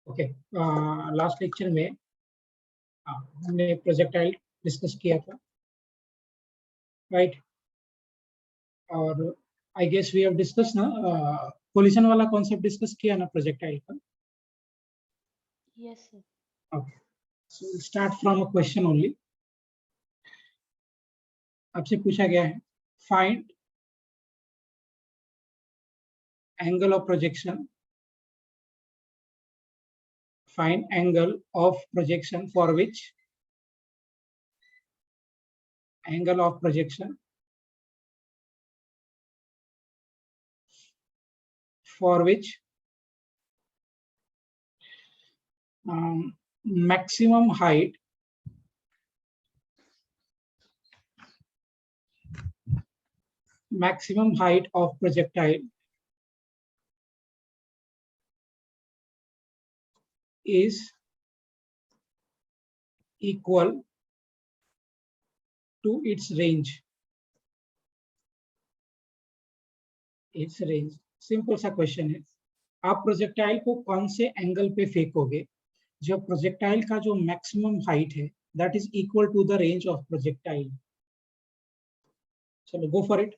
Okay, last lecture में हमने projectile discuss किया था, राइट? और I guess we have discuss ना कोलिशन वाला कॉन्सेप्ट डिस्कस किया ना प्रोजेक्टाइल का। Yes sir. Okay, so start from a question only. आपसे पूछा गया है find angle of projection, find angle of projection for which angle of projection for which maximum height of projectile is equal to its range. Its range, simple सा question है। आप projectile को कौन से एंगल पे फेंकोगे जब प्रोजेक्टाइल का जो मैक्सिमम हाइट है that is equal to the range of projectile. चलो गो फॉर इट।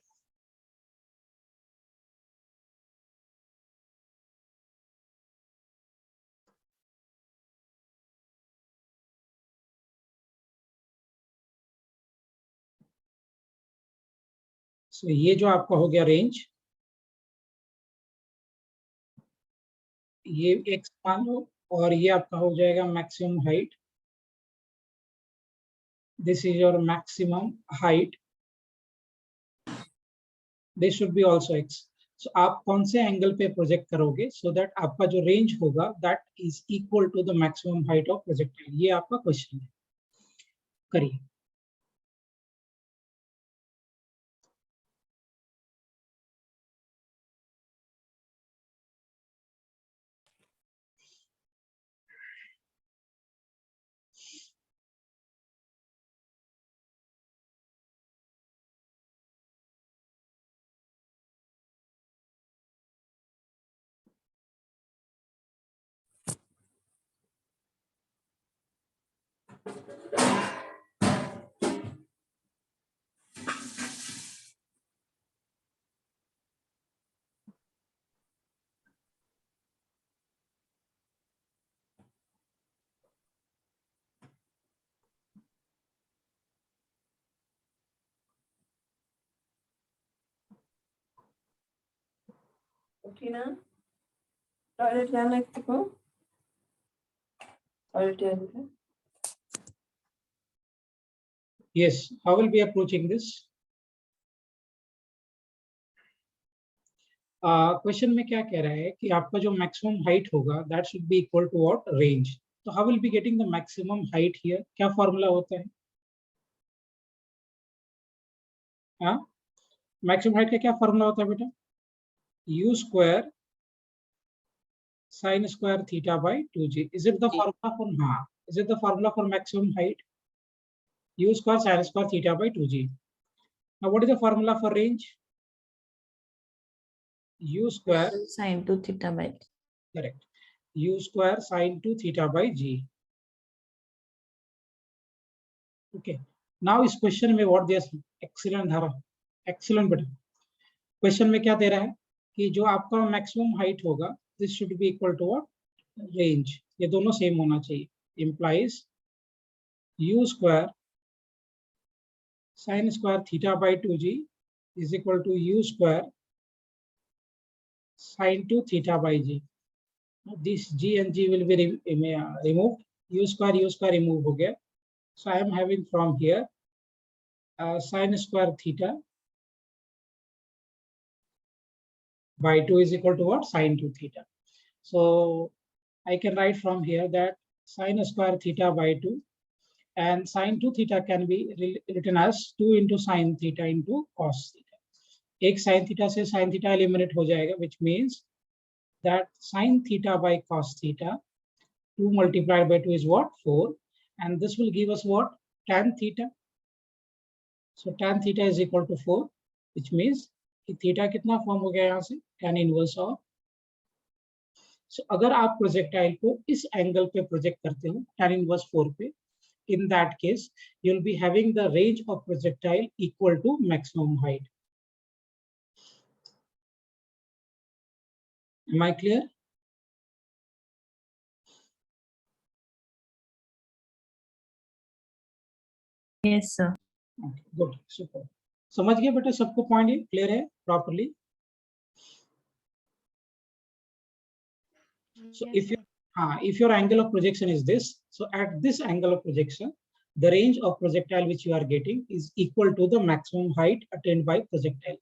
सो ये जो आपका हो गया रेंज, ये x मान लो, और ये आपका हो जाएगा maximum height. This is your maximum height, this should be also x। सो आप कौन से एंगल पे प्रोजेक्ट करोगे सो दैट आपका जो रेंज होगा that is equal to the maximum height of projectile. ये आपका क्वेश्चन है, करिए। उठी ना, टॉयलेट जाना है तुमको? टॉयलेट जाने का? Yes, how will be approaching this? Question में क्या कह रहा है कि आपका जो मैक्सिमम हाइट होगा that should be equal to what, range. तो how will be getting the maximum height here? क्या फॉर्मूला होता है? हाँ, मैक्सिमम हाइट का क्या फॉर्मूला होता है बेटा? u square sin square theta by 2g. Is it the formula for is it the formula for maximum height? U square sin square theta by 2g. Now what is the formula for range? U square sin 2 theta by, correct, u square sin 2 theta by g. Okay, now इस question में what दिया? Excellent Dhara, excellent बेटा। Question में क्या दे रहा है कि जो आपका मैक्सिमम हाइट होगा this should be equal to what, range. ये दोनों सेम होना चाहिए। Implies u square sin square theta by 2g is equal to u square sin 2 theta by g. This g and g will be removed. U square remove हो गया. So I am having from here sin square theta by 2 is equal to what? Sin 2 theta. So I can write from here that sin square theta by 2 and sin 2 theta can be written as 2 into sin theta into cos theta. एक sin theta से sin theta eliminate हो जाएगा, which means that sin theta by cos theta 2 multiplied by 2 is what? 4, and this will give us what? Tan theta. So tan theta is equal to 4, which means कि theta कितना form हो गया यहाँ से? Tan inverse of सो अगर आप projectile को इस एंगल पे प्रोजेक्ट करते हो tan inverse 4 पे, in that case you'll be having the range of projectile equal to maximum height. Am I clear? Yes, sir. Okay, good, super. समझ गए बेटा सबको? पॉइंट ये क्लियर है properly? So if your angle of projection is this, so at this angle of projection, the range of projectile which you are getting is equal to the maximum height attained by projectile.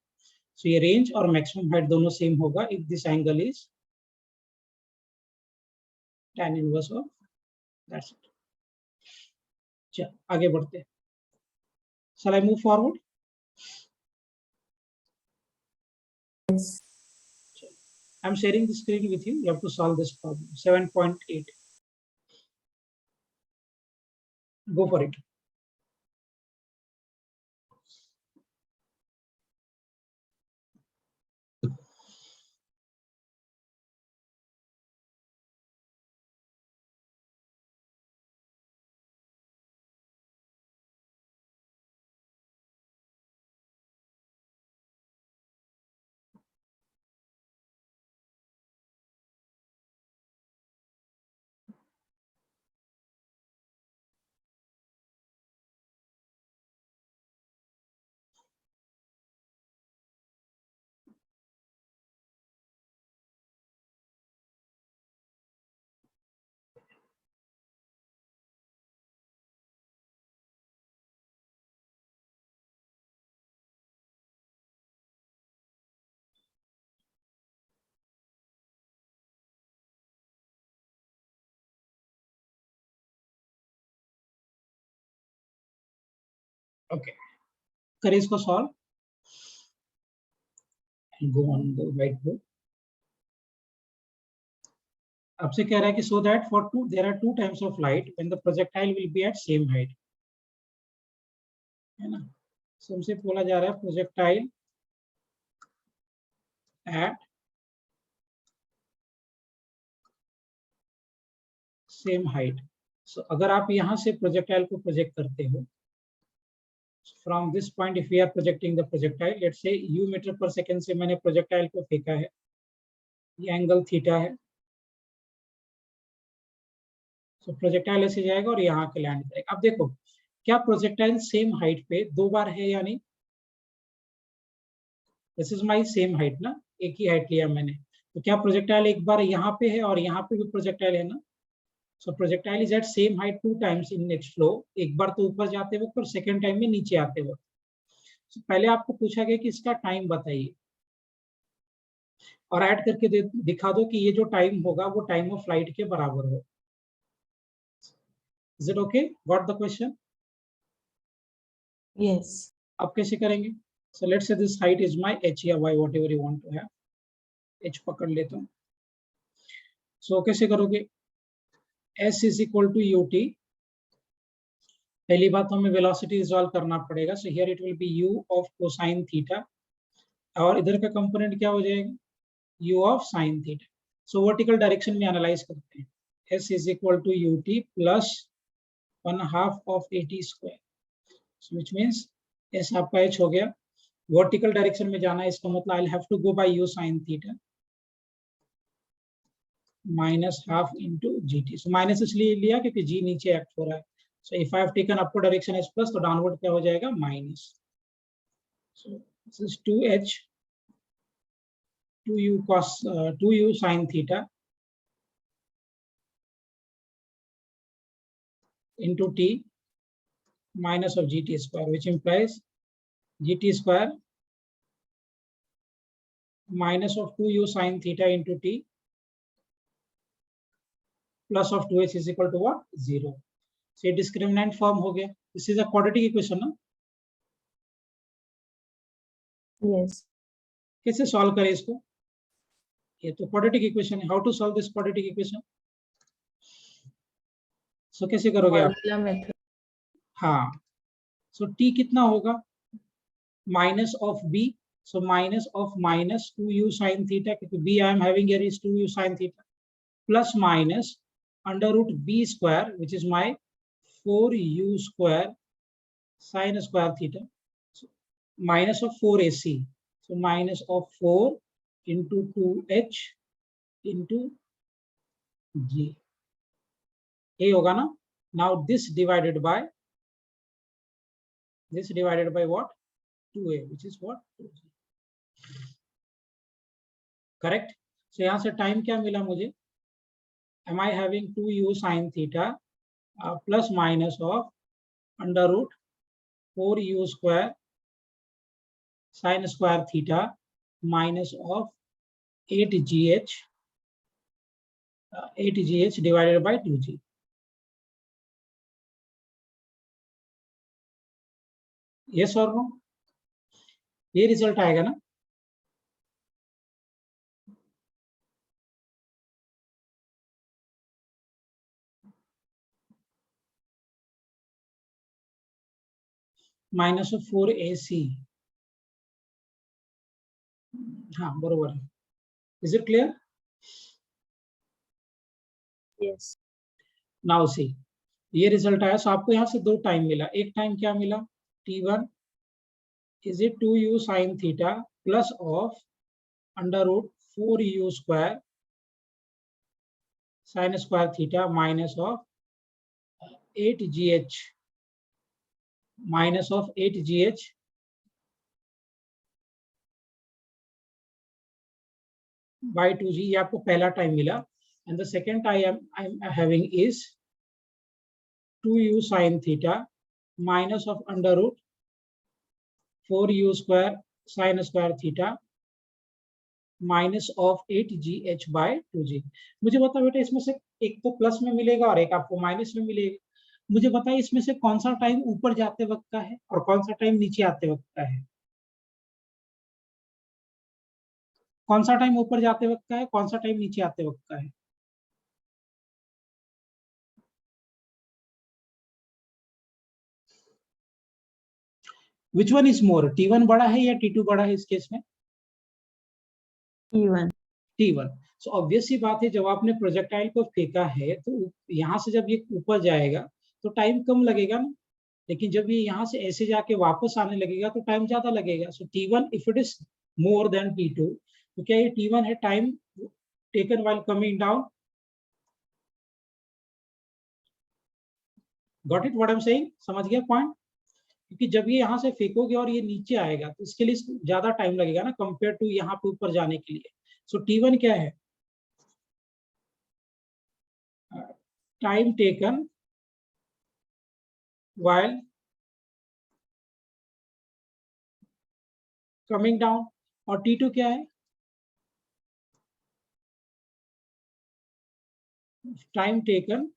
So ये range और maximum height दोनों same होगा if this angle is tan inverse of, that's it. चलो आगे बढ़ते हैं. Shall I move forward? Yes. I'm sharing the screen with you. You have to solve this problem. 7.8. Go for it. Okay. करें इसको solve. And go on the whiteboard. आपसे कह रहा है कि so that for two there are two types of light when the projectile will be at same height, है ना? So हमसे बोला जा रहा है projectile at same height. So अगर आप यहाँ से projectile को project करते हो, from this point if we are projecting the projectile, let's say u meter per second से मैंने projectile को फेंका है, ये एंगल थीटा है. So projectile ऐसे जाएगा और यहाँ के लैंड करेगा. अब देखो क्या प्रोजेक्टाइल सेम हाइट पे दो बार है या नहीं? This is my same height ना, एक ही हाइट लिया मैंने, तो क्या प्रोजेक्टाइल एक बार यहाँ पे है और यहाँ पे भी प्रोजेक्टाइल है ना? So projectile is at same height two times in next flow, एक बार तो ऊपर जाते वक्त और सेकेंड टाइम में नीचे आते वक्त. so, पहले आपको पूछा गया कि इसका टाइम बताइए और ऐड करके दिखा दो कि ये जो टाइम होगा वो टाइम ऑफ फ्लाइट के बराबर हो. Is it okay? Got the question? Yes. अब कैसे करेंगे? So let's say this height is my h या y, whatever you want to have. h पकड़ लेता हूँ. So कैसे करोगे? s is equal to ut. पहली बात हमें वेलोसिटी रिजॉल्व करना पड़ेगा. So here it will be u of cosine theta. और इधर का कंपोनेंट क्या हो जाएगा? u of sin theta. So vertical direction में एनालाइज करते हैं. s is equal to ut plus 1/2 of at square. So which means s आपका h हो गया. वर्टिकल डायरेक्शन में जाना है, इसका मतलब I have to go by u sin theta minus half into gt. So minus इसलिए लिया क्योंकि g नीचे एक्ट हो रहा है. So if I have taken upward direction as plus, तो डाउनवर्ड क्या हो जाएगा? Minus. So this is 2h 2u cos 2u sin theta into t minus of gt square, which implies gt square minus of 2u sin theta into t plus of 2h is equal to what? 0. So discriminant form हो गया. This is a quadratic equation ना? Yes. कैसे solve करें इसको? ये तो quadratic equation है. How to solve this quadratic equation? So कैसे करोगे आप? Formula method. हाँ. So t कितना होगा? Minus of b. So minus of minus 2u sin theta, क्योंकि b I am having here is 2u sin theta. plus minus under root b square, which is my 4u square sine square theta, so minus of 4ac, so minus of 4 into 2h into g, ये होगा ना. Now this divided by what? 2a, which is what? 2g. Correct. So यहाँ से time क्या मिला मुझे? Am I having 2u sin theta plus minus of under root 4u square sin square theta minus of 8gh divided by 2g. Yes or no? ये result आएगा ना. minus of 4ac. हाँ बरोबर है. Is it clear? Yes. Now see, ये result आया. सो आपको यहाँ से दो टाइम मिला. एक टाइम क्या मिला? t1 is it 2u sin theta plus of under root 4u square sin square theta minus of 8gh by 2g. ये आपको पहला टाइम मिला. And the second time I'm having is 2u sin theta minus of under root 4u square sin square theta minus of 8gh by 2g. मुझे बताओ बेटा, इसमें से एक तो प्लस में मिलेगा और एक आपको माइनस में मिलेगा. मुझे बताइए इसमें से कौन सा टाइम ऊपर जाते वक्त का है और कौन सा टाइम नीचे आते वक्त का है? कौन सा टाइम ऊपर जाते वक्त का है, कौन सा टाइम नीचे आते वक्त का है? Which one is more? T1 बड़ा है या T2 बड़ा है इस केस में? T1. T1. सो ऑब्वियस सी बात है, जब आपने प्रोजेक्टाइल को फेंका है तो यहाँ से जब ये ऊपर जाएगा तो टाइम कम लगेगा ना. लेकिन जब ये यहाँ से ऐसे जाके वापस आने लगेगा तो टाइम ज्यादा लगेगा. सो T1 if it is more than T2, तो क्या ये T1 है time taken while coming down? Got it what I am saying? समझ गया पॉइंट? क्योंकि जब ये यहाँ से फेंकोगे और ये नीचे आएगा तो इसके लिए ज्यादा टाइम लगेगा ना कंपेयर टू यहाँ पे ऊपर जाने के लिए. सो T1 क्या है? Time taken while coming down. और T2 क्या है? टाइम टेकन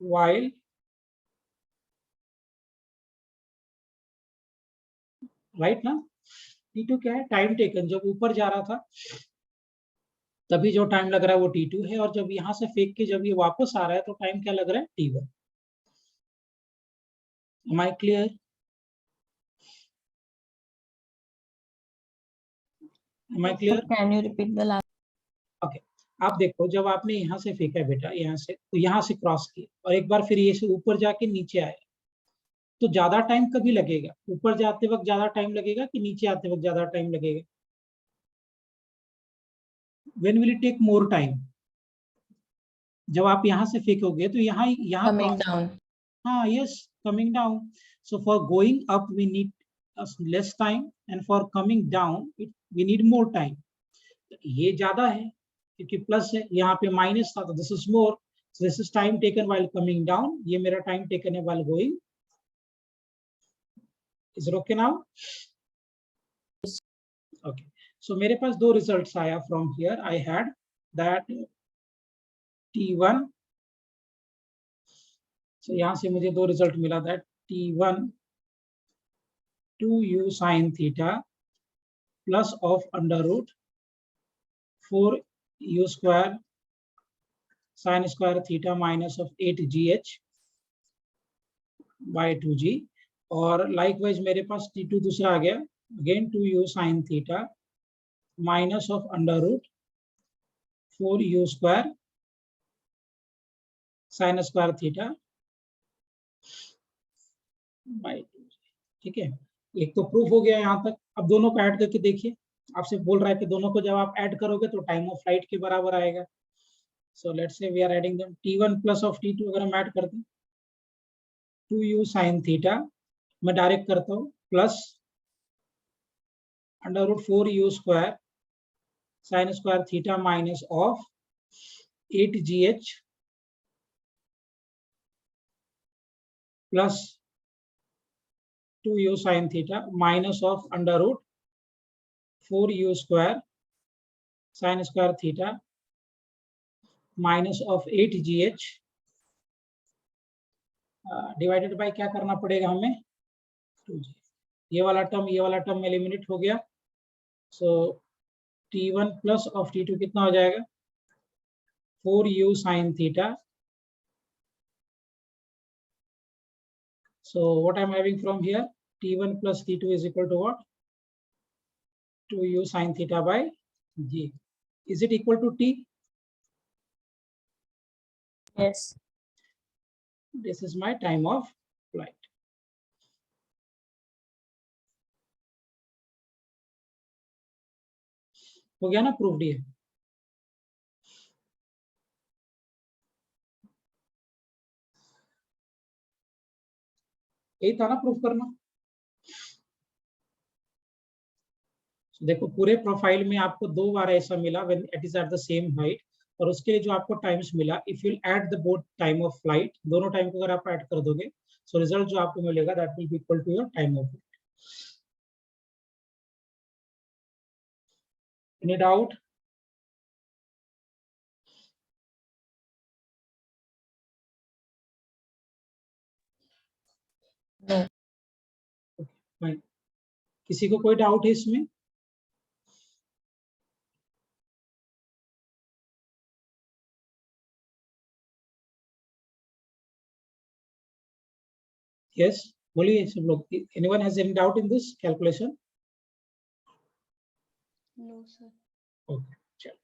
while राइट ना. T2 क्या है? टाइम टेकन जब ऊपर जा रहा था तभी जो टाइम लग रहा है वो T2 है, और जब यहाँ से फेंक के जब ये वापस आ रहा है तो टाइम क्या लग रहा है? T1. Am I clear? Am I clear? Can you repeat the last? Okay. आप देखो, जब आपने यहाँ से फेंका बेटा, यहाँ से तो यहाँ से क्रॉस किया और एक बार फिर ये से ऊपर जाके नीचे आया, तो ज्यादा टाइम कभी लगेगा? ऊपर जाते वक्त ज्यादा टाइम लगेगा कि नीचे आते वक्त ज्यादा टाइम लगेगा? When will it take more time? जब आप यहाँ से फेंकोगे तो यहाँ Coming down. हाँ yes, coming down. So for going up we need less time, and for coming down we need more time. ये ज्यादा है क्योंकि प्लस है, यहाँ पे माइनस था तो this is more. So this is time taken while coming down. ये मेरा time taken है while going. Is it okay now? Okay. So मेरे पास दो रिजल्ट्स आया from here. I had that T1. So यहाँ से मुझे दो रिजल्ट मिला, that T1 2u sin theta plus of under root 4u square sin square theta minus of 8gh by 2g. और likewise मेरे पास T2 दूसरा आ गया, again 2u sin theta minus of under root 4u square sine square theta by 2। ठीक है, एक तो proof हो गया यहाँ तक। अब दोनों को ऐड करके देखिए, आपसे बोल रहा है कि दोनों को जब आप ऐड करोगे तो टाइम ऑफ फ्लाइट के बराबर आएगा। So let's say we are adding them, t1 plus of t2 अगर हम ऐड कर दें 2u साइन थीटा, मैं डायरेक्ट करता हूँ, plus under root 4u square sine square theta minus of 8gh plus 2u sine theta minus of under root 4u square sine square theta minus of 8gh divided by क्या करना पड़ेगा हमें, 2g। ये वाला term eliminate हो गया। सो t1 plus of t2 कितना हो जाएगा, 4u sine theta. So what I'm having from here, t1 plus t2 is equal to what, 2u sin theta by g. Is it equal to t? Yes. This is my time of flight. हो गया ना, proof दिए। यही था ना proof करना। देखो पूरे प्रोफाइल में आपको 2 बार ऐसा मिला when it is at the same height, और उसके लिए जो आपको टाइम्स मिला, if you add the both time of flight, दोनों टाइम को अगर आप ऐड कर दोगे, सो रिजल्ट जो आपको मिलेगा that will be equal to your time of flight. Any doubt? No. Fine, किसी को कोई डाउट है इसमें? यस, बोलिए सब लोग। Anyone has any doubt in this calculation? No, sir. Okay, चलो।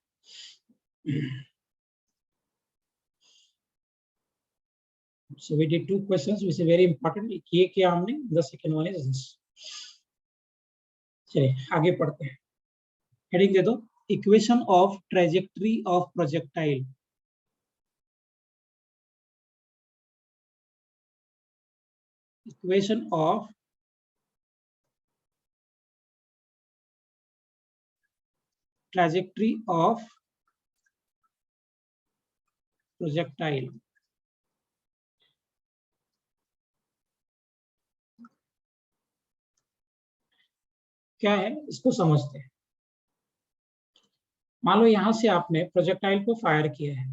So we did 2 questions which is very important। ये किया हमने, the second one is this। चलिए आगे पढ़ते हैं। हेडिंग दे दो, equation of trajectory of projectile. Equation of trajectory of projectile. क्या है इसको समझते हैं। मान लो यहां से आपने प्रोजेक्टाइल को फायर किया है।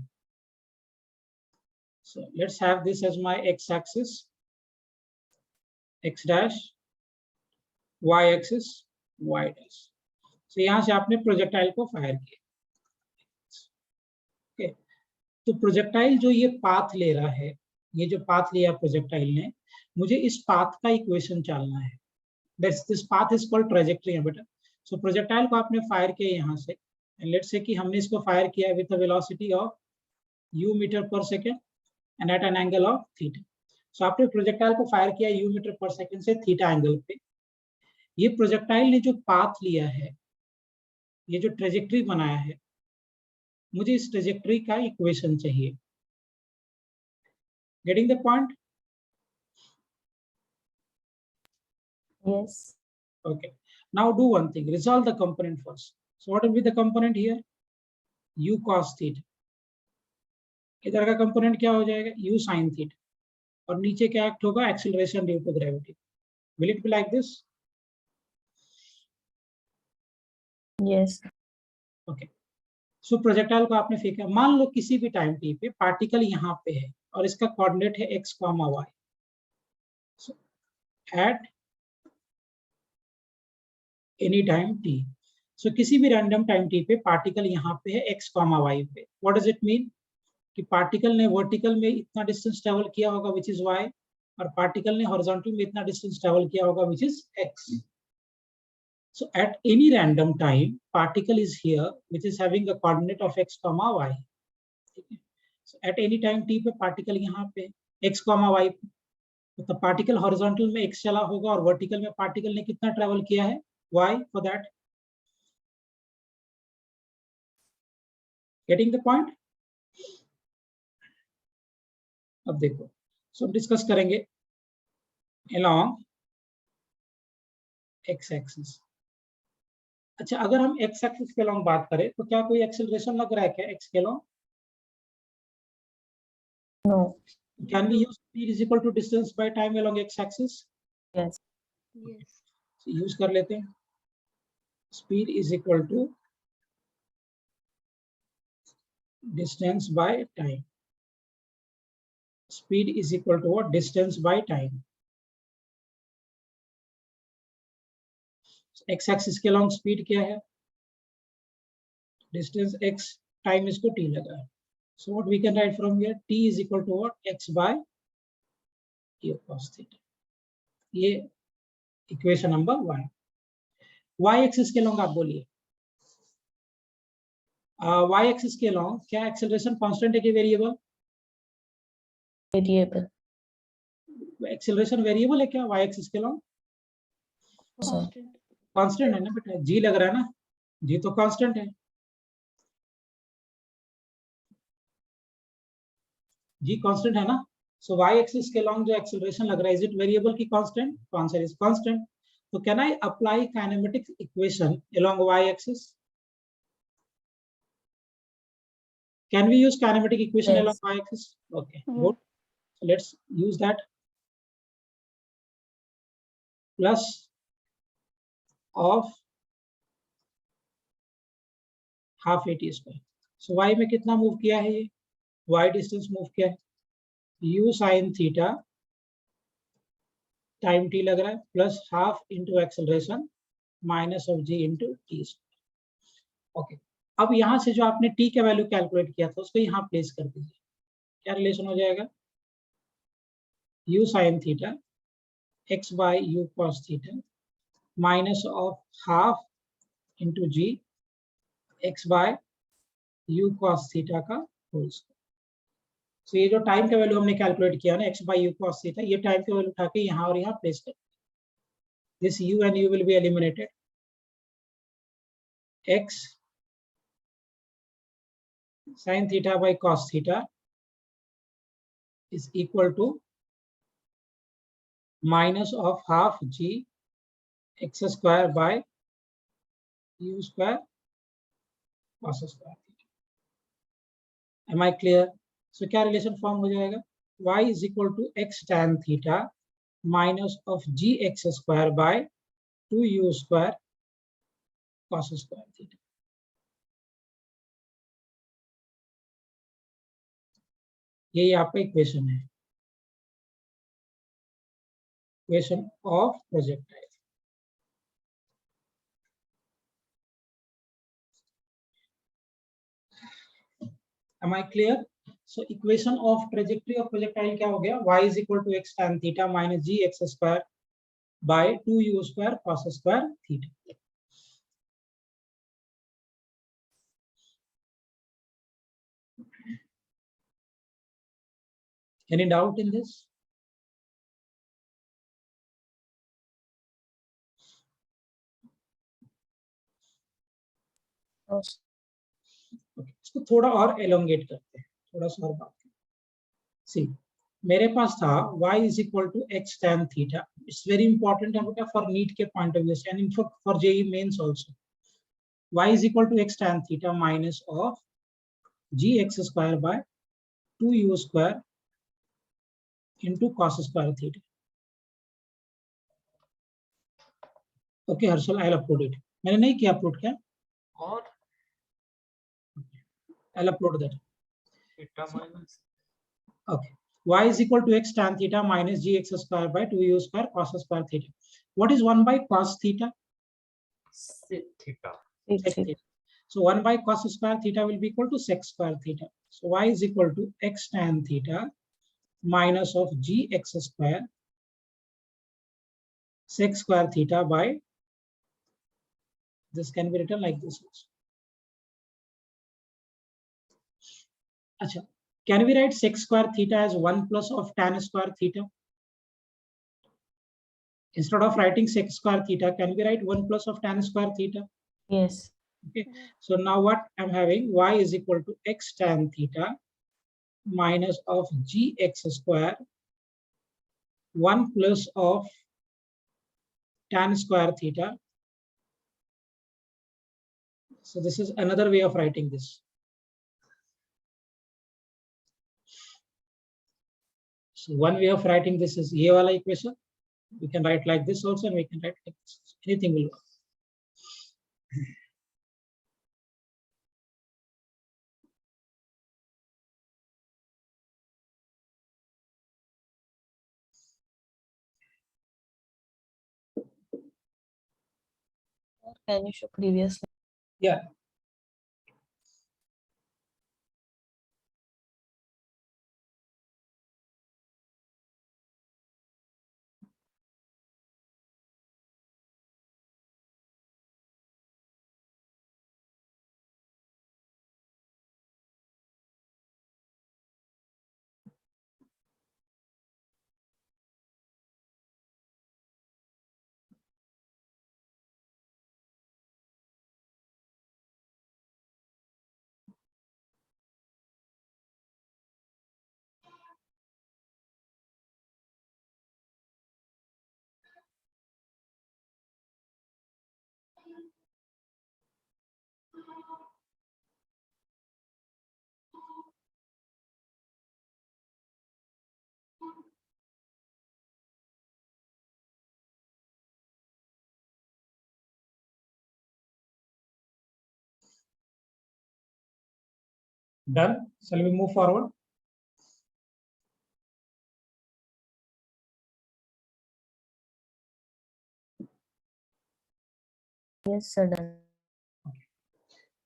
So let's have this as my x-axis, x dash, y-axis, y dash। So यहां से आपने प्रोजेक्टाइल को फायर किया। okay। तो प्रोजेक्टाइल जो ये पाथ ले रहा है, ये जो पाथ लिया प्रोजेक्टाइल ने, मुझे इस पाथ का इक्वेशन चालना है। This path is called trajectory है बेटा। सो प्रोजेक्टाइल को आपने फायर किया यहाँ से, एंड लेट्स से कि हमने इसको फायर किया with the velocity of u metre per second and at an angle of theta. So आपने प्रोजेक्टाइल को फायर किया u मीटर पर सेकेंड से थीटा एंगल पे। ये प्रोजेक्टाइल ने जो पाथ लिया है, ये जो ट्रेजेक्ट्री बनाया है, मुझे इस ट्रेजेक्ट्री का इक्वेशन चाहिए। Getting the point? Yes. Okay, now do one thing, resolve the component first। So what will be the component here? u cos theta। इधर का कंपोनेंट क्या हो जाएगा, u sin theta, और नीचे क्या एक्ट होगा, acceleration due to gravity. Will it be like this? Yes. Okay. So projectile को आपने फेंका, मान लो किसी भी टाइम टी पे पार्टिकल यहाँ पे है और इसका कोऑर्डिनेट है x, y। So at any time t, सो किसी भी रैंडम टाइम t पे पार्टिकल यहाँ पे है x, y पे। What does it mean? कि पार्टिकल ने वर्टिकल में इतना डिस्टेंस ट्रेवल किया होगा विच इज y, और पार्टिकल ने हॉरिजॉन्टल में इतना डिस्टेंस ट्रेवल किया होगा which is x। So at any random time, particle is here, which is having a coordinate of x comma y. So at any time t पे particle यहाँ पे x comma y, तो particle horizontal में x चला होगा और vertical में particle ने कितना travel किया है y. For that, getting the point? अब देखो, so डिस्कस करेंगे along x axis. अच्छा, अगर हम x axis के along बात करें तो क्या कोई acceleration लग रहा है क्या x के along? No. Can we use speed is equal to distance by time along x axis? Yes. Yes. So use कर लेते हैं. Speed is equal to distance by time. Speed is equal to what? Distance by time. So x axis के along speed क्या है? Distance x, time इसको t लगा है. So what we can write from here? T is equal to what? X by u cos theta. ये equation number 1. y axis के long आप बोलिए. y एक्सिस के लॉन्ग क्या एक्सेलरेशन कांस्टेंट है कि वेरिएबल? Variable. एक्सेलरेशन वेरिएबल है क्या y एक्सिस के लॉन्ग? Constant. कांस्टेंट है ना बेटा, g लग रहा है ना, g तो कांस्टेंट है, g कांस्टेंट है ना. सो y एक्सिस के लॉन्ग जो एक्सेलरेशन लग रहा है, इज इट वेरिएबल की कांस्टेंट? Answer is constant. तो can I apply kinematic equation along y axis? Can we use kinematic equation Yes. along y-axis? Okay, Mhm. good. So let's use that. Plus of half at square. So y में कितना move किया है ये? y distance move किया है. u sin theta time t लग रहा है plus half into acceleration minus of g into T. Okay, अब यहाँ से जो आपने t का वैल्यू कैलकुलेट किया था उसको यहाँ प्लेस कर दीजिए. क्या रिलेशन हो जाएगा? u sin theta x by u cos theta minus of half into g x by u cos theta का होल स्क्वायर. सो ये जो टाइम का वैल्यू हमने कैलकुलेट किया ना x by u cos theta, ये टाइम का वैल्यू उठा के यहाँ और यहाँ प्लेस कर. This u and u will be eliminated. x sin theta by cos theta is equal to minus of half g x square by u square cos square theta. Am I clear? So क्या relation form हो जाएगा? y is equal to x tan theta minus of g x square by 2u square cos square theta. ये आपका equation है, equation of projectile. Am I clear? So equation of trajectory of projectile क्या हो गया? y is equal to x tan theta minus g x square by 2u square cos square theta. Any doubt in this? No. Okay. इसको थोड़ा और elongate करते हैं, थोड़ा सा और बात करते हैं. सी, मेरे पास था y is equal to x tan theta. It's very important है बेटा for NEET के point of view से and in fact for JEE mains also. y is equal to x tan theta minus of g x square by 2u square into cos square theta. Okay, Harshal, I'll upload it. मैंने नहीं किया upload क्या? और I'll upload that. theta minus Okay. Y is equal to x tan theta minus gx square by 2u square cos square theta. What is 1 by cos theta? sec theta. Sec theta. So 1 by cos square theta will be equal to sec square theta. So y is equal to x tan theta minus of gx square sec square theta by This can be written like this also. Acha, can we write sec square theta as 1 plus of tan square theta? Instead of writing sec square theta, can we write 1 plus of tan square theta? Yes. Okay. So now what I'm having, y is equal to x tan theta minus of gx square 1 plus of tan square theta. So this is another way of writing this. So one way of writing this is ye wala equation. We can write like this also, and we can write like this. Anything will work. Can you show previous? Yeah. Done. Shall we move forward? Yes, sir. Done.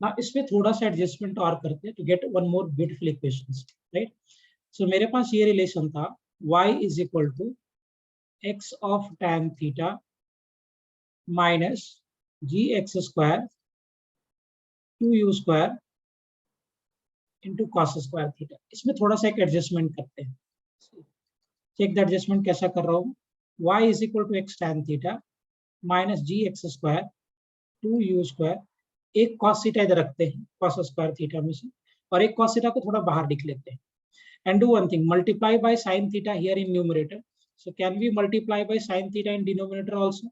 ना इसमें थोड़ा सा adjustment और करते हैं to get one more beautiful equations, right? So मेरे पास ये relation था y is equal to x of tan theta minus gx square 2u square into cos square theta. इसमें थोड़ा सा एक एडजस्टमेंट करते हैं. चेक द एडजस्टमेंट कैसा कर रहा हूँ. y is equal to x tan theta minus gx square 2u square. एक cos theta इधर रखते हैं cos square theta में से, और एक cos theta को थोड़ा बाहर निकल लेते हैं. And do one thing, multiply by sin theta here in numerator. So can we multiply by sin theta in denominator also?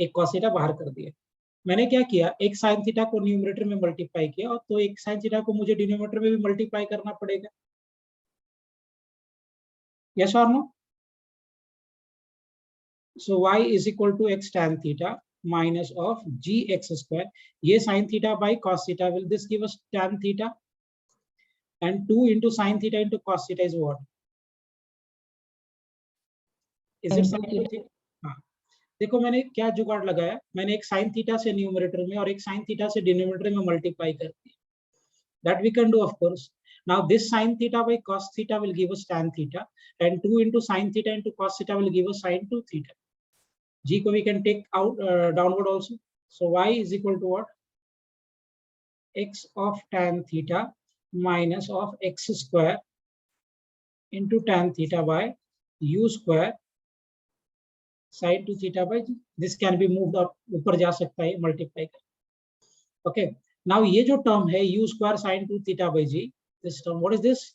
एक cos theta बाहर कर दिया. मैंने क्या किया, एक sin theta को न्यूमरेटर में मल्टीप्लाई किया, और तो एक sin theta को मुझे डिनोमिनेटर में भी मल्टीप्लाई करना पड़ेगा. Yes or no? So y is equal to x tan theta minus of gx square. ये sin theta by cos theta will this give us tan theta, and 2 into sin theta into cos theta is what? Is it sin theta? हाँ. देखो मैंने क्या जुगाड़ लगाया, मैंने एक sin theta से न्यूमरेटर में और एक sin theta से डिनोमिनेटर में मल्टीप्लाई कर दिया. That we can do, of course. Now this sin theta by cos theta will give us tan theta, and 2 into sin theta into cos theta will give us sin 2 theta. G ko we can take out downward also. So y is equal to what? X of tan theta minus of x square into tan theta by u square sin 2 theta by g. This can be moved up, ऊपर जा सकता है multiply कर. Okay. Now ये जो term है u square sin 2 theta by g, this term, what is this?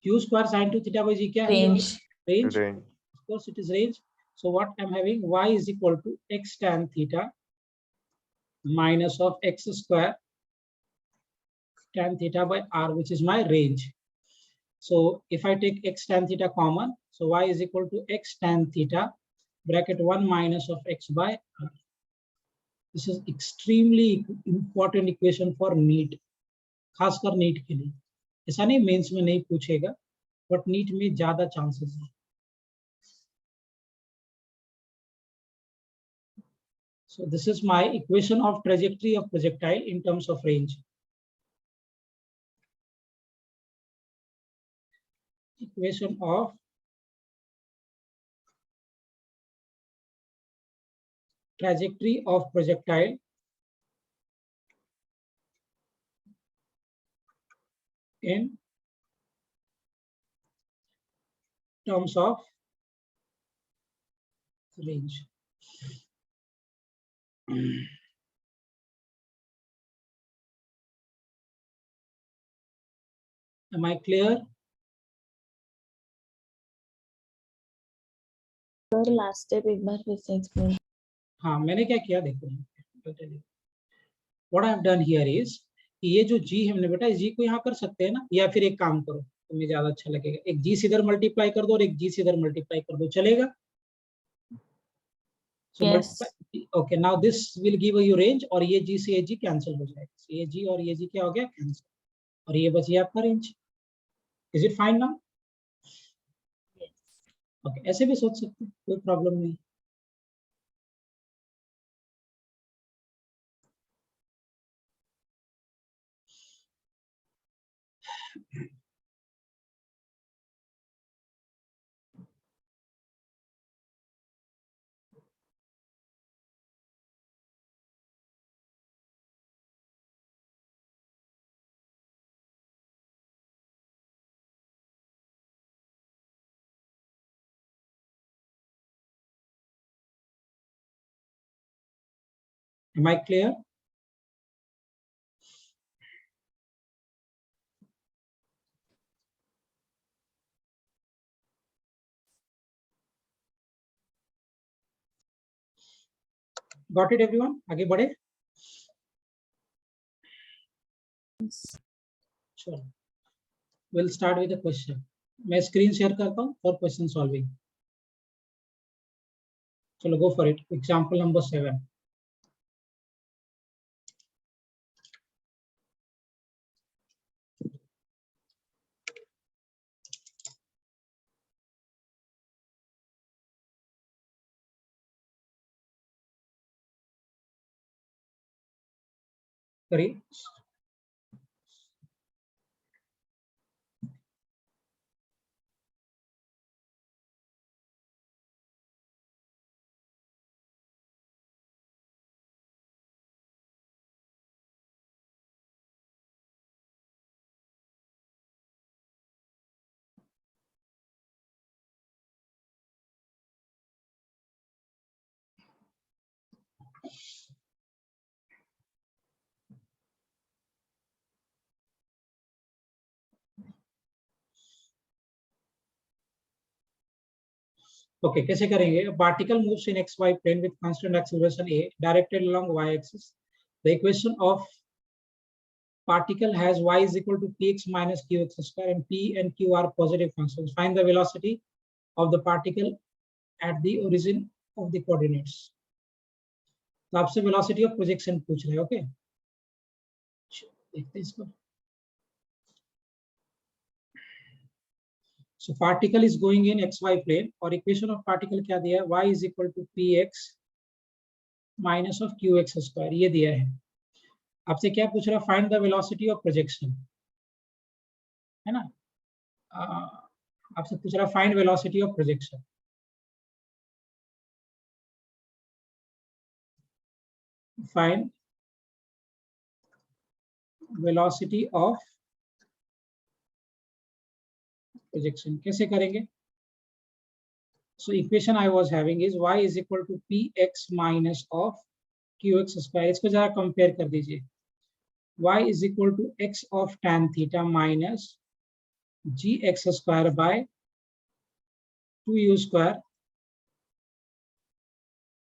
u square sin 2 theta by g क्या है? Range. Range. Range. Of course it is range. So what I'm having, y is equal to x tan theta minus of x square tan theta by r, which is my range. So if I take x tan theta common, so y is equal to x tan theta bracket 1 minus of x by r. This is extremely important equation for NEET, खासकर NEET के लिए. ऐसा नहीं mains में नहीं पूछेगा, but NEET में ज्यादा चांसेस है. So this is my equation of trajectory of projectile in terms of range. Equation of trajectory of projectile in terms of range. Am I clear? Sir last step एक बार फिर से explain. हाँ, मैंने क्या किया देखो, what I have done here is कि ये जो g हमने बेटा इस g को यहाँ कर सकते हैं ना, या फिर एक काम करो तुम्हें ज्यादा अच्छा लगेगा, एक g से इधर मल्टीप्लाई कर दो और एक g से इधर मल्टीप्लाई कर दो, चलेगा? So Yes. okay, now this will give you range और ये g से ये g कैंसिल हो जाएगा, so ये g और ये g क्या हो गया, कैंसिल, और ये बची आपका range. Is it fine now? Okay, ऐसे भी सोच सकते हैं, कोई प्रॉब्लम नहीं. Am I clear? Got it everyone? आगे बढ़े. चलो, we'll start with a question. मैं स्क्रीन शेयर करता हूँ for question solving. चलो, go for it. Example number 7. करिए. Okay, कैसे करेंगे? Particle moves in xy plane with constant acceleration a directed along y-axis. The equation of particle has y is equal to px minus qx square, and p and q are positive functions. Find the velocity of the particle at the origin of the coordinates. तो आपसे velocity of projection पूछ रहे हैं. Okay, देखते हैं इसको. So particle is going in xy plane और equation of particle क्या दिया है? Y is equal to px minus of qx square, ये दिया है. आपसे क्या पूछ रहा है? Find the velocity of projection, है ना? आपसे पूछ रहा है find velocity of projection. Find velocity of projection. कैसे करेंगे? So equation I was having is y is equal to px minus of qx square. इसको जरा कंपेयर कर दीजिए. Y is equal to x of tan theta minus gx square by 2u square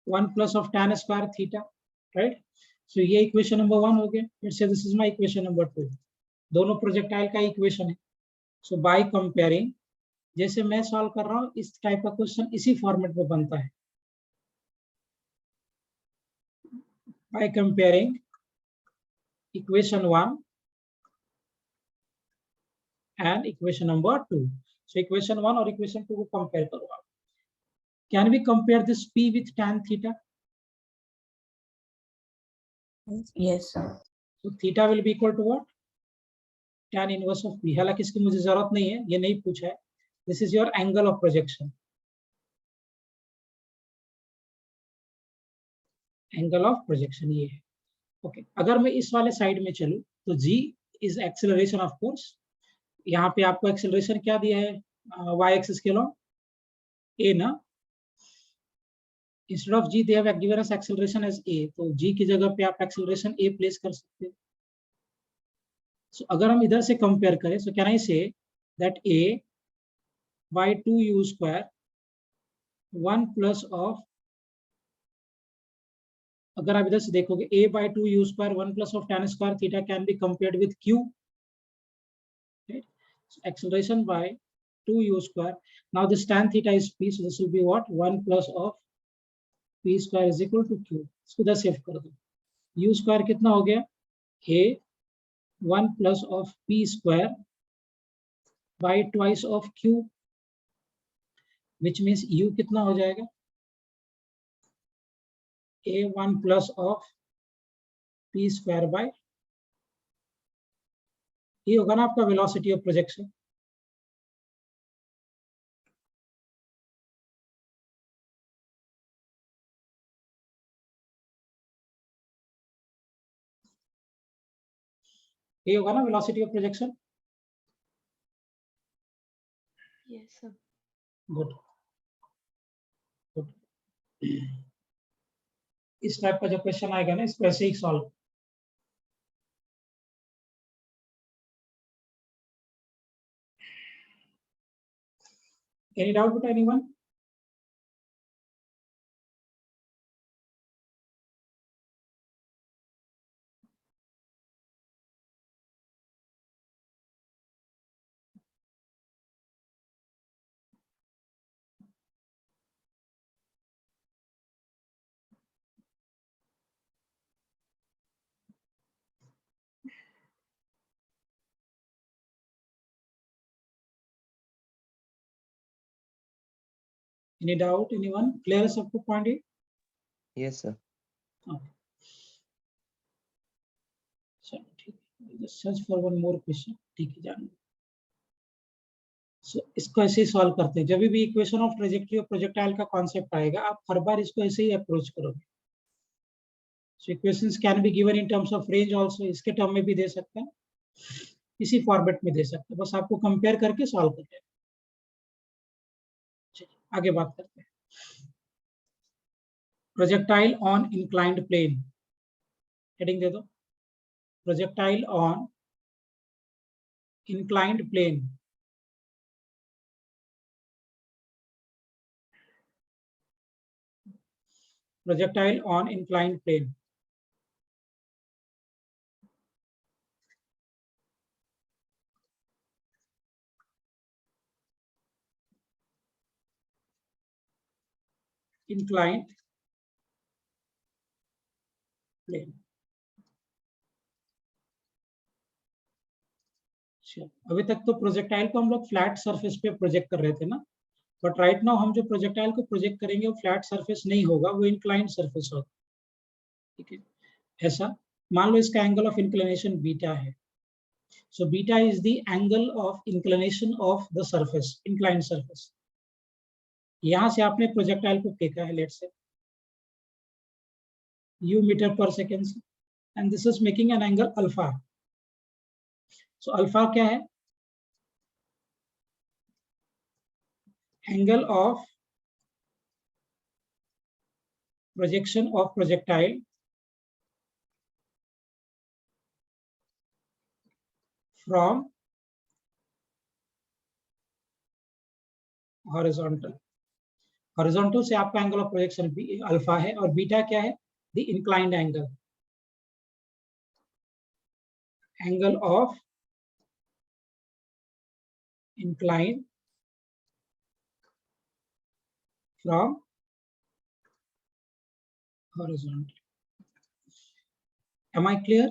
1 plus of tan square theta, right? So ये equation number 1 हो गया. Let's say this is my equation number 2. दोनों projectile का equation है. So by comparing, जैसे मैं solve कर रहा हूँ इस टाइप का क्वेश्चन इसी फॉर्मेट में बनता है. By comparing equation 1 and equation number 2. So equation 1 और equation 2 को कंपेयर करो आप. Can we compare this p with tan theta? Yes, sir. So theta will be equal to what? Tan inverse of p. हालांकि इसकी मुझे जरूरत नहीं है, ये नहीं पूछा है. This is your angle of projection. Angle of projection ये है। ओके, अगर मैं इस वाले साइड में चलूं तो g is acceleration of course. यहाँ पे आपको एक्सेलरेशन क्या दिया है, y एक्सिस के लॉन्ग a ना, instead of g they have given us acceleration as a, तो g की जगह पे आप एक्सेलरेशन a प्लेस कर सकते हैं। सो अगर हम इधर से कंपेयर करें, so can I say that a by 2u square 1 plus of, अगर आप इधर से देखोगे a by 2u square 1 plus of tan square theta can be compared with q, right? So acceleration by 2u square. Now this tan theta is p, so this will be what, 1 plus of p square is equal to q. इसको इधर save कर दो, u square कितना हो गया, a 1 plus of p square by twice of q, which means u कितना हो जाएगा, a 1 plus of p square by, ये होगा ना आपका वेलोसिटी ऑफ प्रोजेक्शन। ये होगा ना velocity of projection. Yes, sir. Good good. इस टाइप का जो क्वेश्चन आएगा ना, इसको ऐसे ही solve. Any doubt with anyone? Any doubt? Anyone? Clear है सबको पॉइंट ये? Yes, sir. Okay. चलो ठीक है, just search for one more question. ठीक है जान। So इसको ऐसे ही सॉल्व करते हैं। जब भी इक्वेशन ऑफ ट्रेजेक्टरी और प्रोजेक्टाइल का कॉन्सेप्ट आएगा, आप हर बार इसको ऐसे ही अप्रोच करोगे। So equations can be given in terms of range also, इसके टर्म में भी दे सकते हैं, इसी फॉर्मेट में दे सकते हैं, बस आपको कंपेयर करके सॉल्व करते हैं। आगे बात करते हैं। Projectile on inclined plane, heading दे दो, projectile on inclined plane. Projectile on inclined plane. Inclined plane. अभी तक तो प्रोजेक्टाइल को हम लोग फ्लैट सरफेस पे प्रोजेक्ट कर रहे थे ना, बट राइट नाउ हम जो प्रोजेक्टाइल को प्रोजेक्ट करेंगे वो फ्लैट सरफेस नहीं होगा, वो इंक्लाइंड सरफेस होगा। ठीक है, ऐसा मान लो इसका एंगल ऑफ इंक्लिनेशन बीटा है। So beta is the angle of inclination of the surface, inclined surface. यहां से आपने प्रोजेक्टाइल को फेंका है, let's say u metre per second से, and this is making an angle alpha. So alpha क्या है, angle of projection of projectile from horizontal. Horizontal से आपका एंगल ऑफ प्रोजेक्शन अल्फा है, और बीटा क्या है, the inclined angle, angle of incline from horizontal. Am I clear?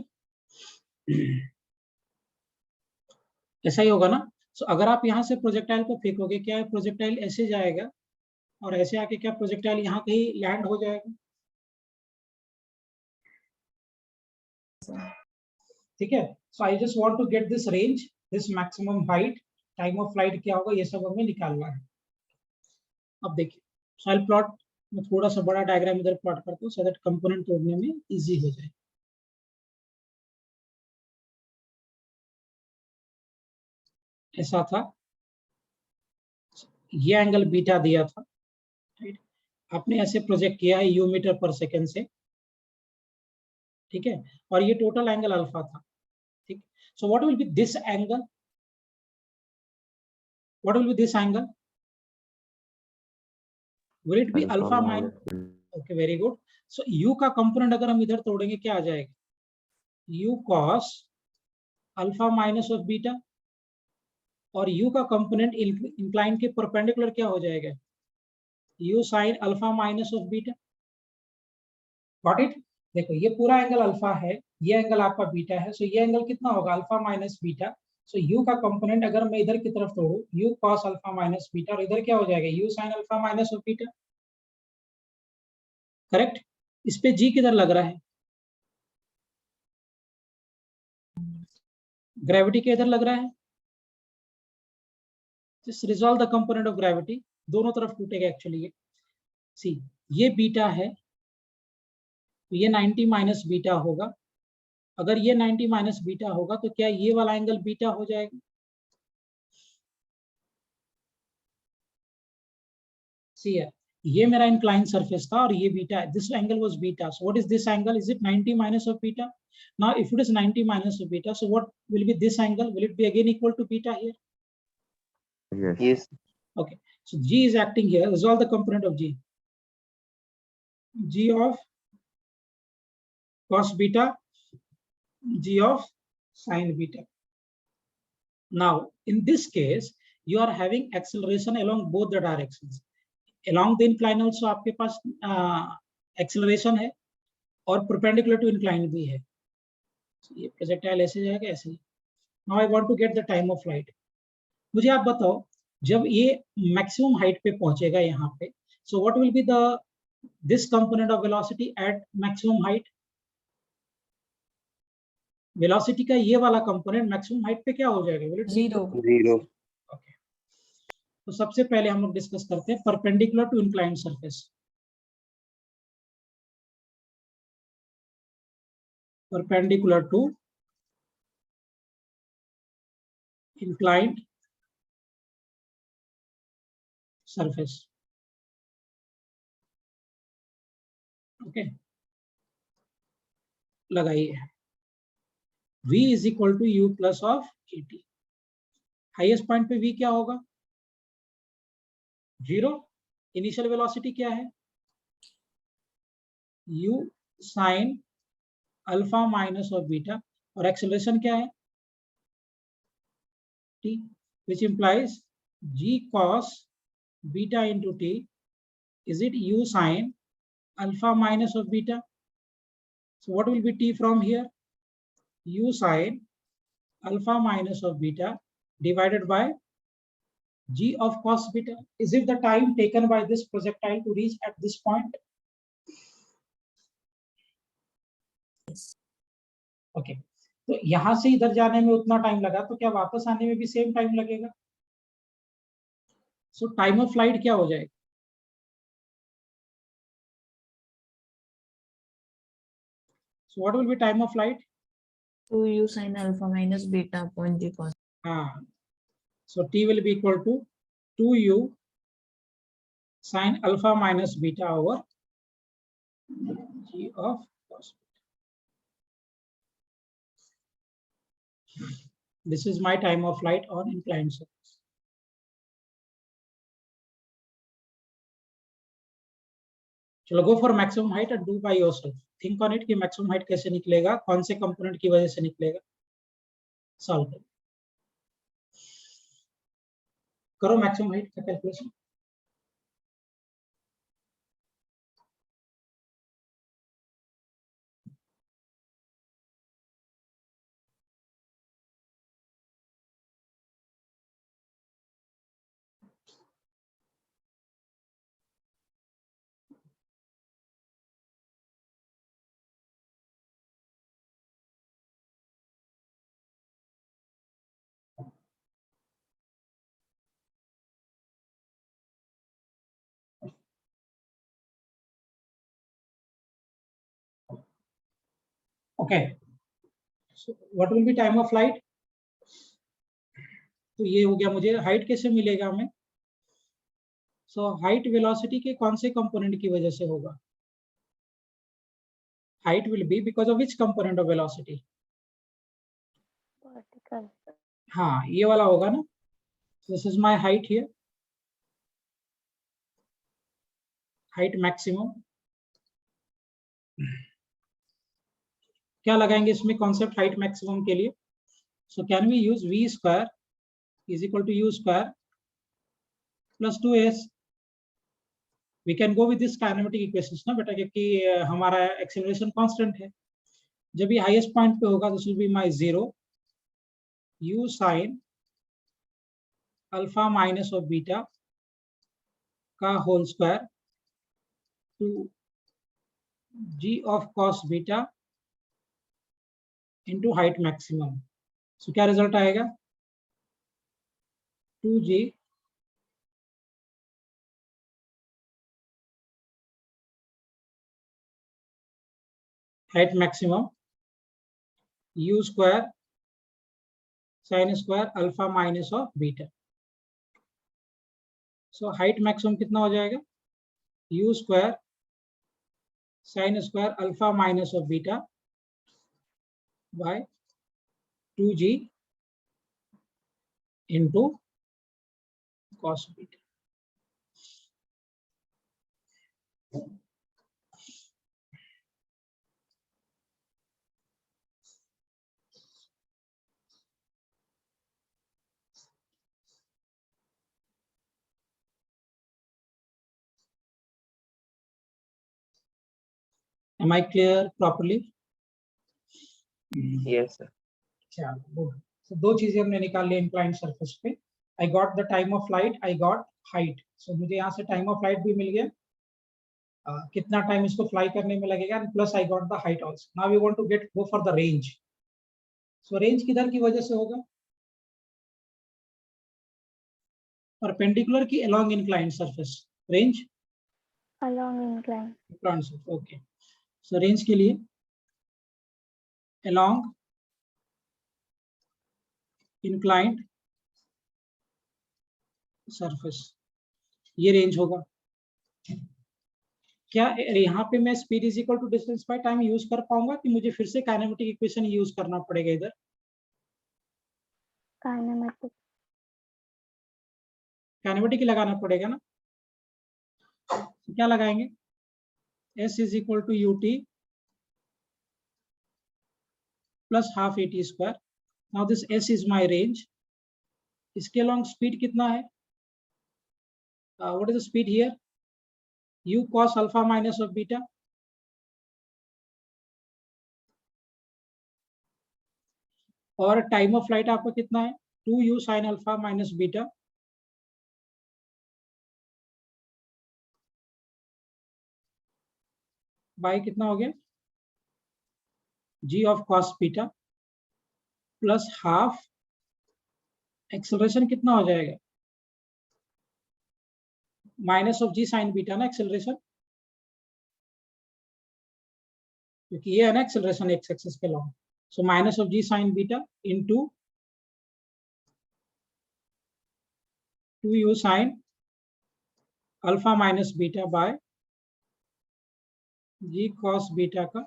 ऐसा ही होगा ना। सो अगर आप यहाँ से प्रोजेक्टाइल को फेंकोगे, क्या है, प्रोजेक्टाइल ऐसे जाएगा और ऐसे आके क्या प्रोजेक्टाइल यहाँ कहीं लैंड हो जाएगा। ठीक है, so I just want to get this range, this maximum height, time of flight क्या होगा, ये सब हमें निकालना है। अब देखिए, सो आई प्लॉट मैं थोड़ा सा बड़ा डायग्राम इधर प्लॉट करता हूँ सो दैट कंपोनेंट तोड़ने में इजी हो जाए। ऐसा था, ये एंगल बीटा दिया था, राइट। आपने ऐसे प्रोजेक्ट किया है यू मीटर पर सेकेंड से, ठीक है, और ये टोटल एंगल अल्फा था, ठीक। सो what will B this angle, what will B this angle, will it be alpha minus, okay very good. So u का कंपोनेंट अगर हम इधर तोड़ेंगे क्या आ जाएगा, u cos alpha minus of beta, और u का कंपोनेंट इंक्लाइन के परपेंडिकुलर क्या हो जाएगा, u sin alpha minus of beta. Got it. देखो ये पूरा एंगल अल्फा है, ये एंगल आपका बीटा है, सो ये एंगल कितना होगा, अल्फा माइनस बीटा। सो u का कंपोनेंट अगर मैं इधर की तरफ तोड़ू, u cos alpha minus beta, और इधर क्या हो जाएगा, u sin alpha minus of beta, correct. इस पे g किधर लग रहा है, ग्रेविटी के इधर लग रहा है, just resolve the component of gravity, दोनों तरफ टूटेगा एक्चुअली ये। सी ये बीटा है तो ये 90 माइनस बीटा होगा, अगर ये 90 माइनस बीटा होगा तो क्या ये वाला एंगल बीटा हो जाएगा, सी है, ये मेरा इंक्लाइन सरफेस था और ये बीटा है, this angle was beta, so what is this angle, is it 90 minus of beta. Now if it is 90 minus of beta, so what will be this angle, will it be again equal to beta here? Yes. Okay, so g is acting here, resolve the component of g, g of cos beta, g of sin beta. Now in this case you are having acceleration along both the directions, along the incline also आपके पास acceleration है और perpendicular to incline भी है, so, ये projectile ऐसे जाएगा ऐसे ही। Now I want to get the time of flight. मुझे आप बताओ जब ये मैक्सिमम हाइट पे पहुंचेगा यहाँ पे, so what will be the this component of velocity at maximum height, velocity का ये वाला कंपोनेंट मैक्सिमम हाइट पे क्या हो जाएगा, will it be 0. 0. okay. तो सबसे पहले हम लोग डिस्कस करते हैं perpendicular to inclined surface, perpendicular to inclined surface, okay. लगाइए v is equal to u plus of gt, highest point पे v क्या होगा, 0, इनिशियल वेलोसिटी क्या है, u sin alpha minus of beta, और एक्सेलरेशन क्या है, t, which implies g cos beta into t, is it u sin alpha minus of beta, so what will be t from here, u sin alpha minus of beta divided by g of cos beta, is it the time taken by this projectile to reach at this point, okay. तो यहां से इधर जाने में उतना time लगा तो क्या वापस आने में भी सेम टाइम लगेगा, सो टाइम ऑफ फ्लाइट क्या हो जाएगा, so what will be time of flight, 2u sin alpha minus beta upon g cos. so t will be equal to 2u sin alpha minus beta over g of cos beta. This is my time of flight on inclined surface. चलो go for maximum height and do by yourself. Think on it कि maximum height कैसे निकलेगा, कौन से component की वजह से निकलेगा, सॉल्व करो maximum height का calculation. Okay, so what will B time of flight? तो ये हो गया, मुझे हाइट कैसे मिलेगा हमें? सो हाइट वेलोसिटी के कौन से कंपोनेंट की वजह से होगा? Height will be because of which component of velocity? Vertical. हाँ, ये वाला होगा ना. This is my height here, height maximum. क्या लगाएंगे इसमें कॉन्सेप्ट हाइट मैक्सिमम के लिए? So can we use v square is equal to u square plus 2s. We can go with this kinematic equations ना बेटा, क्योंकि हमारा एक्सेलरेशन कांस्टेंट है. जब ये हाईएस्ट पॉइंट पे होगा, this will be my 0 u sin alpha minus of beta का whole square two g of cos beta into height maximum. So क्या रिजल्ट आएगा? 2g height maximum u square sine square alpha minus of beta. So height maximum कितना हो जाएगा? u square sine square alpha minus of beta by 2g into cos beta. Am I clear properly? Yes, sir. चलो good. So दो चीजें हमने निकाल ली inclined surface पे. I got the time of flight, I got height. So मुझे यहाँ से टाइम ऑफ फ्लाइट भी मिल गया, कितना टाइम इसको फ्लाई करने में लगेगा, and plus I got the height also. Now we want to get go for the range. So range किधर की वजह से होगा? परपेंडिकुलर की along inclined surface. Range Along incline. Inclined surface. Okay, so range के लिए अलोंग इंक्लाइंड सरफेस, ये range होगा. क्या यहाँ पे मैं speed is equal to distance by time use कर पाऊंगा, कि मुझे फिर से काइनेमेटिक इक्वेशन यूज करना पड़ेगा इधर? Kinematic. काइनेमेटिक ही लगाना पड़ेगा ना. तो क्या लगाएंगे? s is equal to u t plus half a t square. Now this s is my range. इसके अलोंग स्पीड कितना है? What is the speed here? u cos alpha minus of beta. और टाइम ऑफ फ्लाइट आपका कितना है? 2u sin alpha minus beta by कितना हो गया? g of cos beta plus half. Acceleration कितना हो जाएगा? Minus of g sin beta ना एक्सेलरेशन, क्योंकि ये है ना एक्सेलरेशन एक्स एक्सिस के long. So minus of g sin beta into 2u sin alpha minus beta by g cos beta का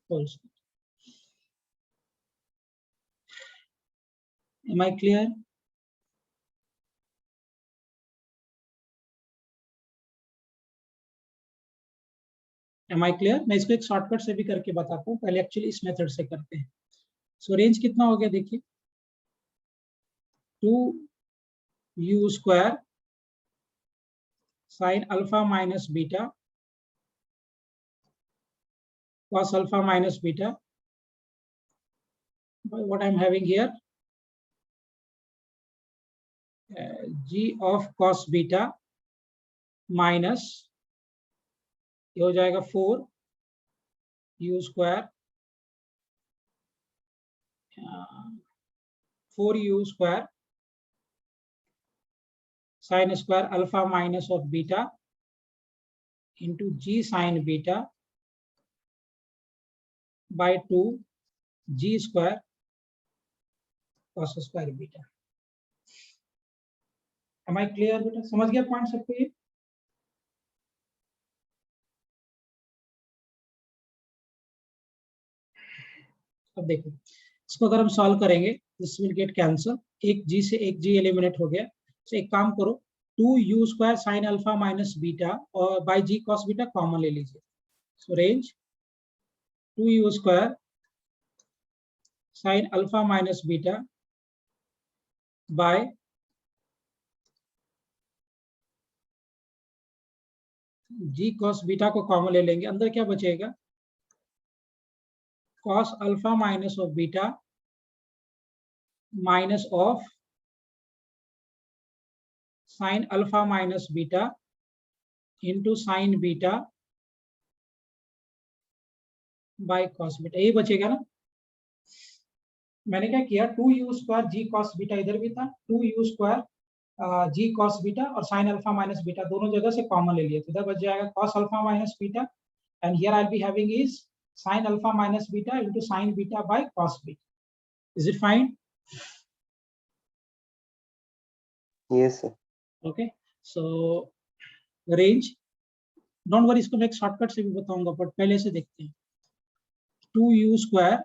whole square. Am I clear? Am I clear? मैं इसको एक शॉर्टकट से भी करके बताता हूँ, पहले एक्चुअली इस मेथड से करते हैं. सो रेंज कितना हो गया देखिए? 2u square sine alpha minus beta cos alpha minus beta by what I'm having here, g of cos beta minus ये हो जाएगा 4u square 4u square sine square alpha minus of beta into g sine beta by 2 g square cos square beta. Am I clear बेटा? समझ गया point सबको ये? अब देखो इसको अगर हम सॉल्व करेंगे दिस विल गेट कैंसल, एक g से एक g एलिमिनेट हो गया। तो एक काम करो 2u square sine alpha minus beta और by g cos beta common ले लीजिए। So range 2u square sine alpha minus beta by g cos beta को कॉमन ले लेंगे, अंदर क्या बचेगा cos alpha minus of beta minus of sine alpha minus beta into sine beta by cos beta, यही बचेगा ना। मैंने क्या किया 2u स्क्वायर जी कॉस बीटा इधर भी था, 2u स्क्वायर जी कॉस बीटा और साइन अल्फा माइनस बीटा दोनों जगह से कॉमन ले लिए, तो इधर बच जाएगा cos alpha minus beta and here I will be having is sine alpha minus beta into sine beta by cos beta. Is it fine? Yes, sir. Okay so range, don't worry, इसको मैं एक shortcut से भी बताऊंगा but पहले से देखते हैं। 2u square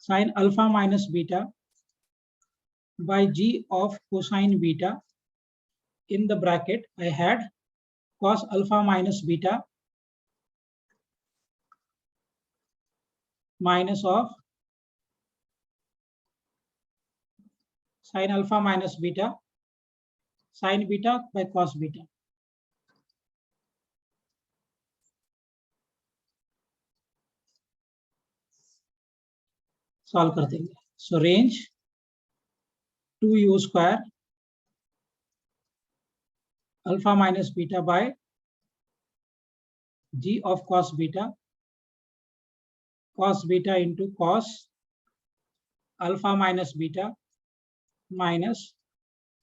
sine alpha minus beta by g of cosine beta, in the bracket I had cos alpha minus beta minus of sin alpha minus beta sin beta by cos beta. Solve कर देंगे। सो range 2u square alpha minus beta by g of cos beta into cos alpha minus beta minus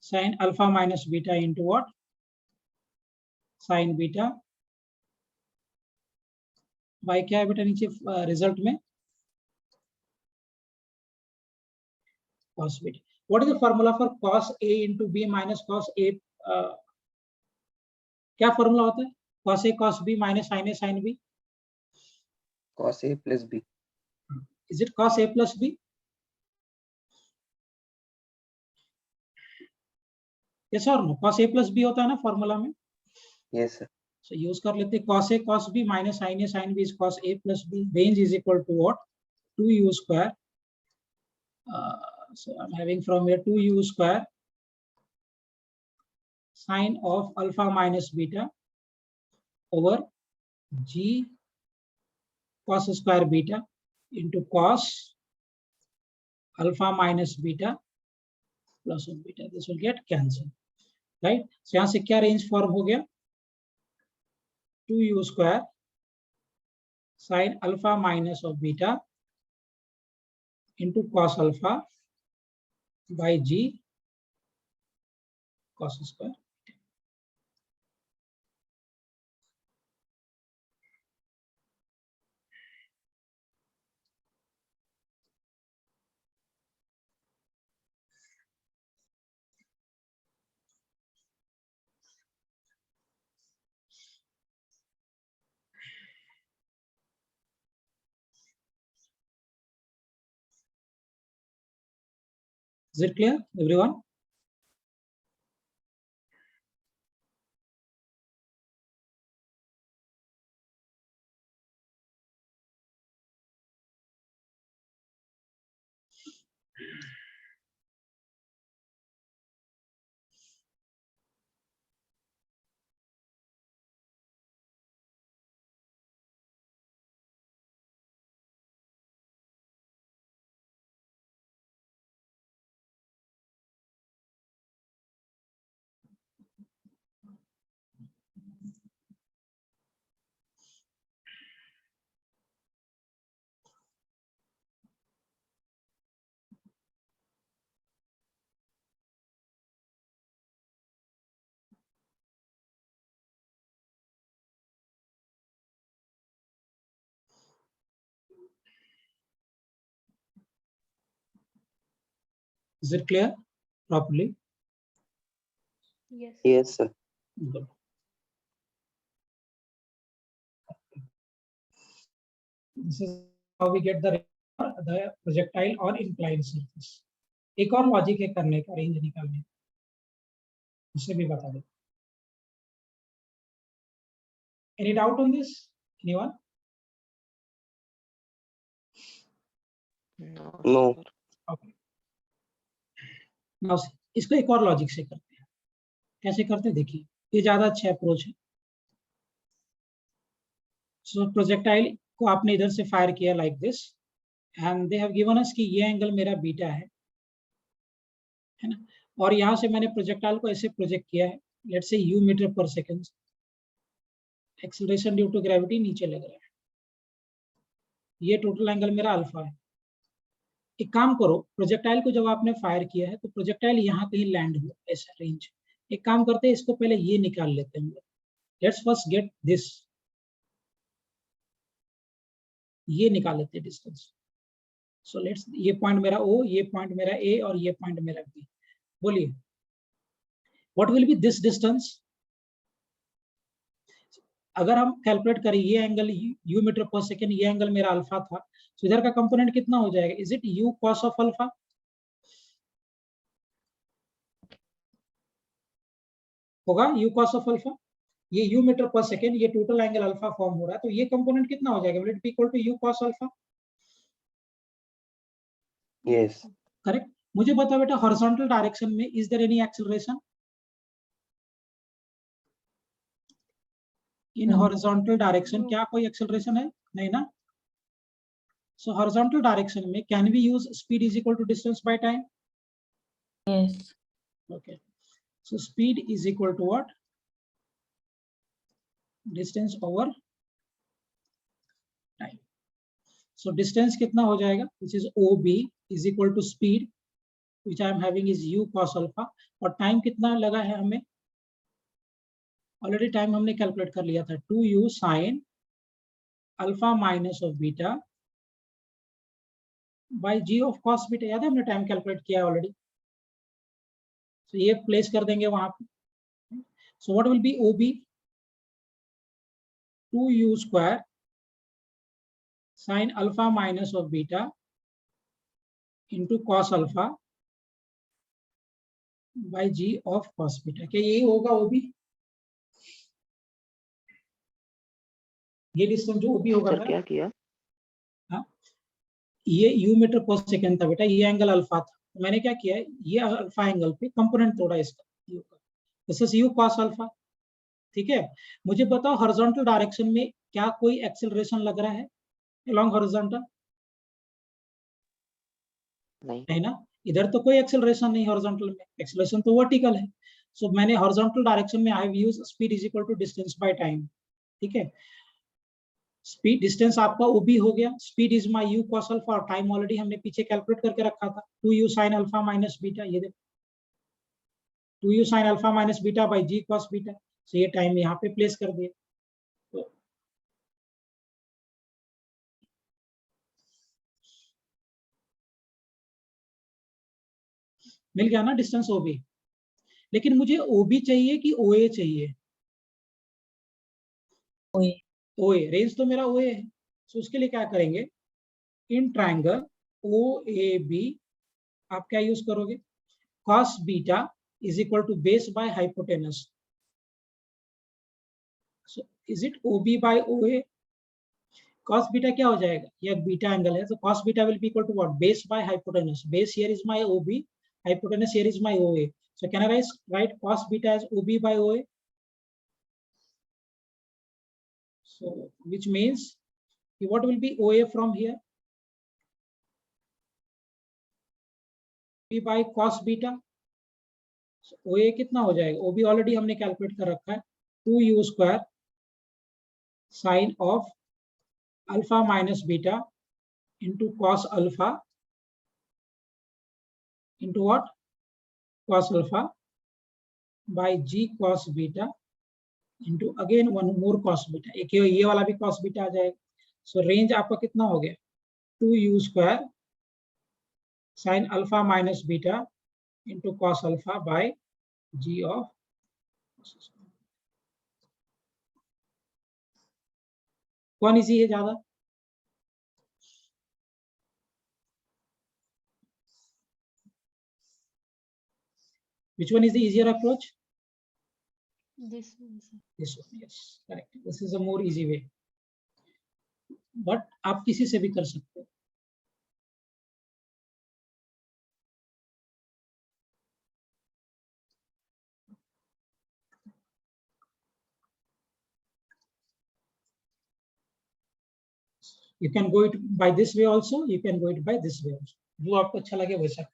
sin alpha minus beta into what? sin beta by क्या है बेटा नीचे result में cos beta. What is the formula for cos a into b minus cos a? क्या formula होता है cos a cos b minus sin a sin b? Cos A plus B. Is it cos a plus b? Yes or no? cos a plus b होता है ना formula में। Yes, sir. So use कर लेते हैं cos a cos b minus sin a sin b is cos a plus b. Range is equal to what? 2u square. So I'm having from here 2u square sine of alpha minus beta over g cos square beta into cos alpha minus beta plus of beta. This will get cancelled, right? So यहाँ से क्या range form हो गया 2u square sin alpha minus of beta into cos alpha by g cos square. Is it clear, everyone? Is it clear properly? Yes. Yes, sir. Good. This is how we get the projectile on inclined surface. एक और logic है करने का, range निकालने का, उसे भी बता दो. Any doubt on this? Anyone? No. Okay. Now इसको एक और लॉजिक से करते हैं. कैसे करते हैं देखिए, ये ज्यादा अच्छा अप्रोच है. सो प्रोजेक्टाइल को आपने इधर से फायर किया like this, and they have given अस कि ये एंगल मेरा बीटा है ना, और यहाँ से मैंने प्रोजेक्टाइल को ऐसे प्रोजेक्ट किया है, लेट्स से u मीटर पर second. Acceleration due to gravity नीचे लग रहा है. ये टोटल एंगल मेरा अल्फा है. एक काम करो, प्रोजेक्टाइल को जब आपने फायर किया है तो प्रोजेक्टाइल यहाँ कहीं लैंड हुआ ऐसा रेंज. एक काम करते हैं, इसको पहले ये निकाल लेते हैं. लेट्स फर्स्ट गेट दिस, ये निकाल लेते हैं डिस्टेंस. सो लेट्स, ये पॉइंट मेरा O, ये पॉइंट मेरा A और ये पॉइंट मेरा B. बोलिए what will B this distance? अगर हम कैलकुलेट करें, ये angle u metre per second, ये एंगल मेरा अल्फा था, तो इधर का कंपोनेंट कितना हो जाएगा? Is it u cos of alpha? होगा u cos ऑफ अल्फा. ये u मीटर पर सेकेंड, ये टोटल एंगल अल्फा फॉर्म हो रहा है, तो ये कंपोनेंट कितना हो जाएगा? Will it be equal to u cos alpha? Yes. Correct. मुझे बताओ बेटा, हॉरिजॉन्टल डायरेक्शन में is there any acceleration? In horizontal direction क्या कोई एक्सेलरेशन है? नहीं ना. सो हॉरिजॉन्टल डायरेक्शन में can we use speed is equal to distance by time? Yes. Okay, so speed is equal to what? Distance over time. So distance कितना हो जाएगा? Which is OB is equal to speed, which I am having is u cos alpha. और time कितना लगा है हमें? Already time हमने calculate कर लिया था, 2u sin alpha minus of beta by g of cos beta. याद है हमने टाइम कैलकुलेट किया ऑलरेडी. तो ये प्लेस कर देंगे वहां पे. सो what will B OB? 2u square sin alpha minus of beta into cos alpha by g of cos beta. क्या यही होगा OB? ये डिस्टेंस जो OB होगा सर क्या किया? हाँ, ये u मीटर पर सेकंड था बेटा, ये एंगल अल्फा था. तो मैंने क्या किया है, ये अल्फा एंगल पे कंपोनेंट तोड़ा इसका, u का. This is u cos alpha. ठीक है. मुझे बताओ हॉरिजॉन्टल डायरेक्शन में क्या कोई एक्सेलरेशन लग रहा है along हॉरिजॉन्टल? नहीं ना. इधर तो कोई एक्सेलरेशन नहीं हॉरिजॉन्टल में, एक्सेलरेशन तो वर्टिकल है. सो मैंने हॉरिजॉन्टल डायरेक्शन में I have used speed is equal to distance by time. ठीक है. स्पीड डिस्टेंस आपका OB हो गया, speed is my u cos alpha, और टाइम ऑलरेडी हमने पीछे कैलकुलेट करके रखा था, 2u sin alpha minus beta. ये देखो 2u sin alpha minus beta by g cos beta. So ये टाइम यहाँ पे प्लेस कर दिए. तो मिल गया ना डिस्टेंस OB. लेकिन मुझे OB चाहिए कि OA चाहिए? OA. OA. रेंज तो मेरा OA है. सो उसके लिए क्या करेंगे, इन ट्रायंगल OAB आप क्या यूज करोगे? cos beta is equal to base by hypotenuse. So is it OB by OA? cos beta क्या हो जाएगा? ये बीटा एंगल है, तो cos beta will be equal to what? Base by hypotenuse. Base here is my OB, hypotenuse here is my OA. So can I write cos beta as OB by OA? So which means what will be OA from here? OB by cos beta. So OA कितना हो जाएगा? OB already हमने calculate कर रखा है, 2u square sin of alpha minus beta into cos alpha into what? Cos alpha by g cos beta into again one more cos beta. एक ये वाला भी cos beta आ जाएगा. So रेंज आपका कितना हो गया? 2u square sin alpha minus beta into cos alpha by g of कौन इजी है ज्यादा? Which one is the easier approach? This one, sir. This one, yes, correct. This is a more easy way. But आप किसी से भी कर सकते हो. You can go it by this way also. You can go it by this way also. जो आपको अच्छा लगे वैसा.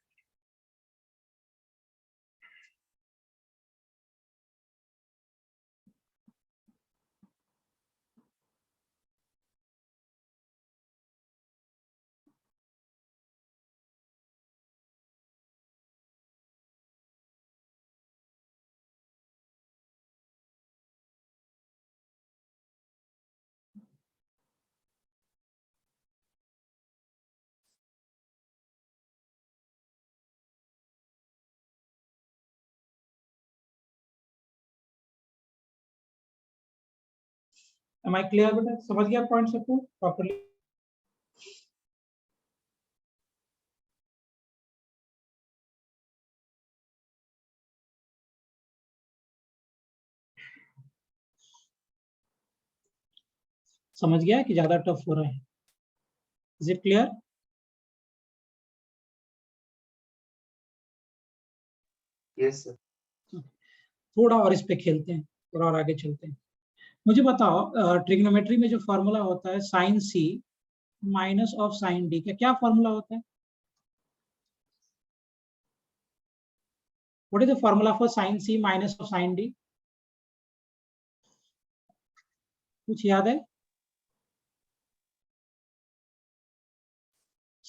Am I clear बेटा? समझ गया पॉइंट सबको प्रॉपर्ली? समझ गया कि ज्यादा टफ हो रहा है? Is it clear? Yes, sir. थोड़ा और इस पे खेलते हैं, थोड़ा और आगे चलते हैं. मुझे बताओ ट्रिग्नोमेट्री में जो फॉर्मूला होता है sine C minus of sine D का क्या फॉर्मूला होता है? What is the formula for sin c minus of sin d? कुछ याद है?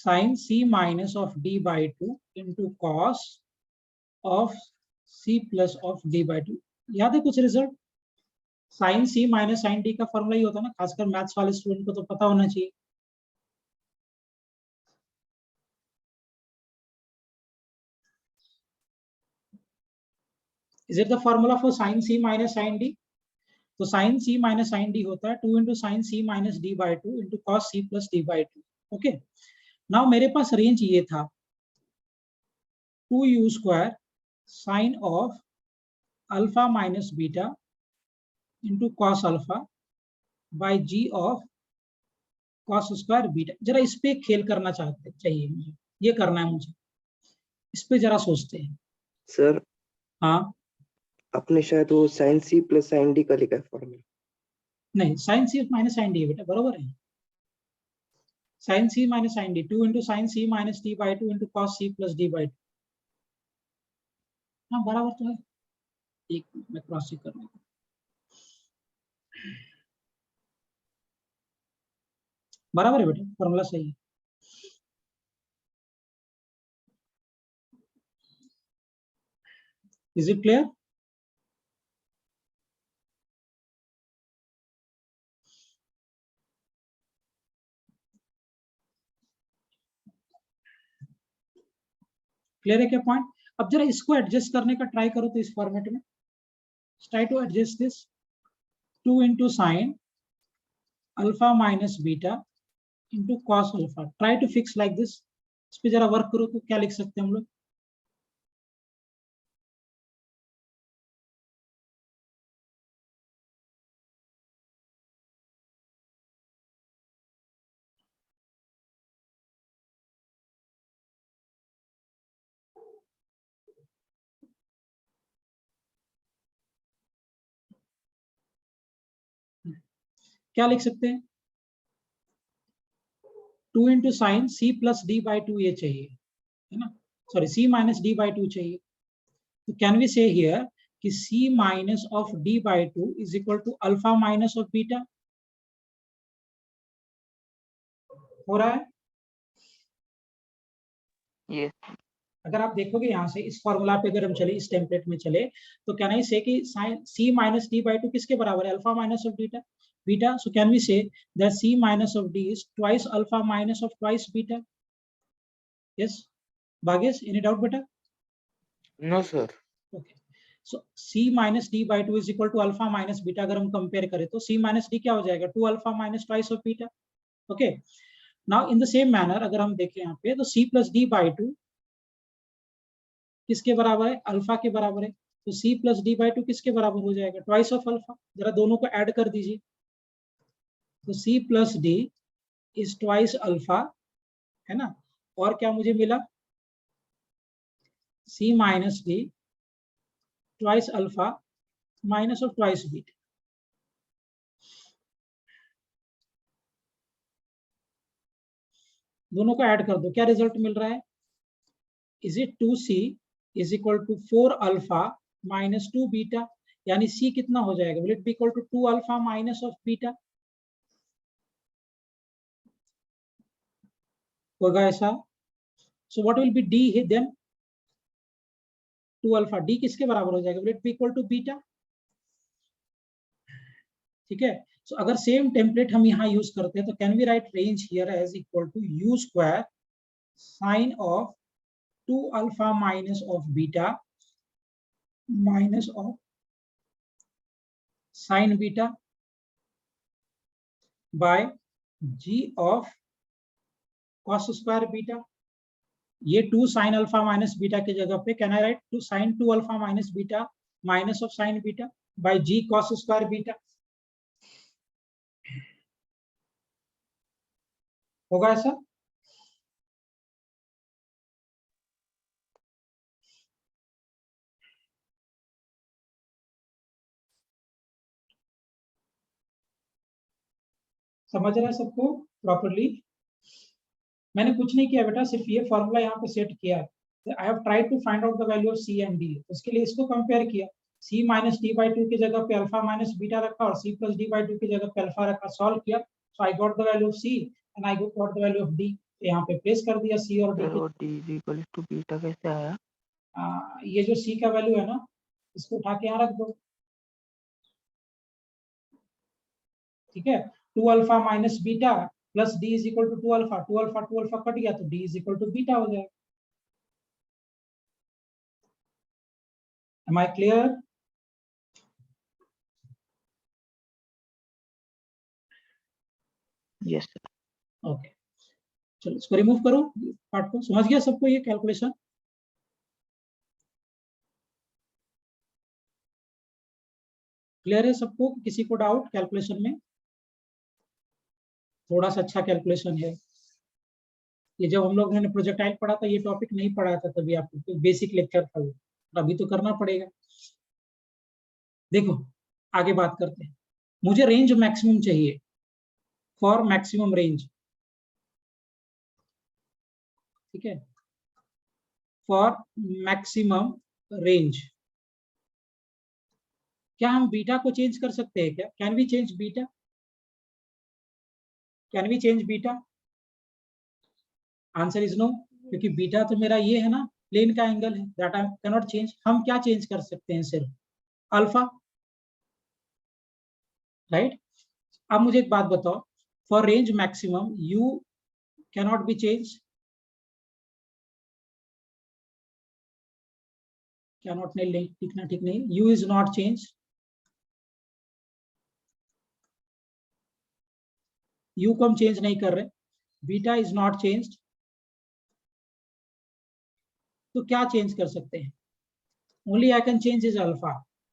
Sin c minus of d by 2 into cos of c plus of d by 2. याद है कुछ result? Sin c minus sin d का formula ही होता है ना, खासकर मैथ्स वाले स्टूडेंट को तो पता होना चाहिए. Is it the formula for sin c minus sin d? तो sin c minus sin d होता है 2 into sin c minus d by 2 into cos c plus d by 2. Okay, now मेरे पास रेंज ये था 2u square sin of alpha minus beta into cos alpha by g of cos square beta. जरा इस पे खेल करना चाहिए मुझे, ये करना है मुझे, इस पे जरा सोचते हैं. सर हाँ आपने शायद वो sine C plus sine D का लिखा है फॉर्मूला. नहीं, sin c minus sin d है बेटा, बरोबर है. sin c minus sin d 2 into sin c minus d by 2 into cos c plus d by 2. हाँ बराबर तो है. एक मिनट में क्रॉस चेक करना है. बराबर है बेटा, फॉर्मूला सही है. Is it clear? क्लियर है क्या पॉइंट? अब जरा इसको एडजस्ट करने का ट्राई करो तो इस फॉर्मेट में try to adjust this 2 into sin alpha minus beta into cos alpha. Try to fix like this. इस पे जरा वर्क करो तो क्या लिख सकते हैं हम लोग? क्या लिख सकते हैं? 2 into sin c plus d by 2 ये चाहिए, है ना? Sorry, c minus d by 2 चाहिए. तो कैन वी से हियर कि c minus of d by 2 is equal to alpha minus of beta. हो रहा है? Yes. अगर आप देखोगे यहाँ से इस फॉर्मूला पे अगर हम चले, इस टेम्पलेट में चले, तो कैन आई से कि sin c minus d by 2 किसके बराबर है? Alpha minus of beta. Beta, so can we say that c minus of d is twice alpha minus of twice beta. Yes, Bhagesh, any doubt बेटा? No, sir. Okay, so c minus D by two is equal to alpha minus beta. अगर हम compare करें तो c minus D क्या हो जाएगा, 2 alpha minus twice of beta. Okay, now in the same manner अगर हम देखें यहाँ पे तो c plus D by to किसके बराबर है, अल्फा के बराबर है। तो c plus D by to किसके बराबर हो जाएगा, ट्वाइस ऑफ अल्फा। जरा दोनों को ऐड कर दीजिए, तो c plus D is twice alpha, है ना। और क्या मुझे मिला, c minus D twice alpha minus of twice beta. दोनों को ऐड कर दो, क्या रिजल्ट मिल रहा है, is it 2c is equal to 4 alpha minus 2 beta. यानी c कितना हो जाएगा, will it be equal to 2 alpha minus of beta, होगा ऐसा। So what will be d then, 2 alpha, d किसके बराबर हो जाएगा, will it be equal to beta. ठीक है, सो अगर सेम टेम्पलेट हम यहाँ यूज करते हैं तो can we write range here as equal to u square sine of 2 alpha minus of beta minus of sine beta by g of cos square beta. ये 2 sine alpha minus beta की जगह पे can I write 2 sine 2 alpha minus beta minus of sine beta by g cos square beta, होगा ऐसा। समझ रहा है सबको प्रॉपरली। मैंने कुछ नहीं किया बेटा, सिर्फ ये फॉर्मूला यहाँ पे सेट किया। I have tried to find out the value of C and D, उसके लिए इसको कंपेयर किया। c minus D by two की जगह पे अल्फा माइनस बीटा रखा और c plus D by two की जगह पे अल्फा रखा, सॉल्व किया। So I got the value of c and I got the value of d। यहाँ पे प्लेस कर दिया c और d और d is equal to beta कैसे आया? ये जो c का वैल्यू है ना, इसको उठा के यहाँ रख दो। ठीक है, 2 alpha minus beta plus D is equal to 2 alpha, 2 alpha cut गया तो D is equal to beta हो जाएगा। Am I clear? Yes, sir. Okay, चलो इसको रिमूव करो पार्ट को। समझ गया सबको ये कैलकुलेशन? क्लियर है सबको, किसी को डाउट कैलकुलेशन में? थोड़ा सा अच्छा कैलकुलेशन है ये। जब हम लोग ने प्रोजेक्टाइल पढ़ा था ये टॉपिक नहीं पढ़ा था तभी आपको, बेसिक लेक्चर था वो, अभी तो करना पड़ेगा। देखो आगे बात करते हैं। मुझे रेंज मैक्सिमम चाहिए, फॉर मैक्सिमम रेंज। ठीक है, फॉर मैक्सिमम रेंज क्या हम बीटा को चेंज कर सकते हैं क्या? Can we change beta? Can we change beta? Answer is no, क्योंकि बीटा तो मेरा ये है ना, प्लेन का एंगल है, that I can not change. हम क्या चेंज कर सकते हैं, सिर्फ अल्फा, राइट। अब मुझे एक बात बताओ, for range maximum you can not be change, क्या नॉट नहीं लिखना, ठीक नहीं, you is not change, you को हम चेंज नहीं कर रहे, बीटा इज नॉट चेंज्ड, तो क्या चेंज कर सकते हैं? Only I can change is alpha.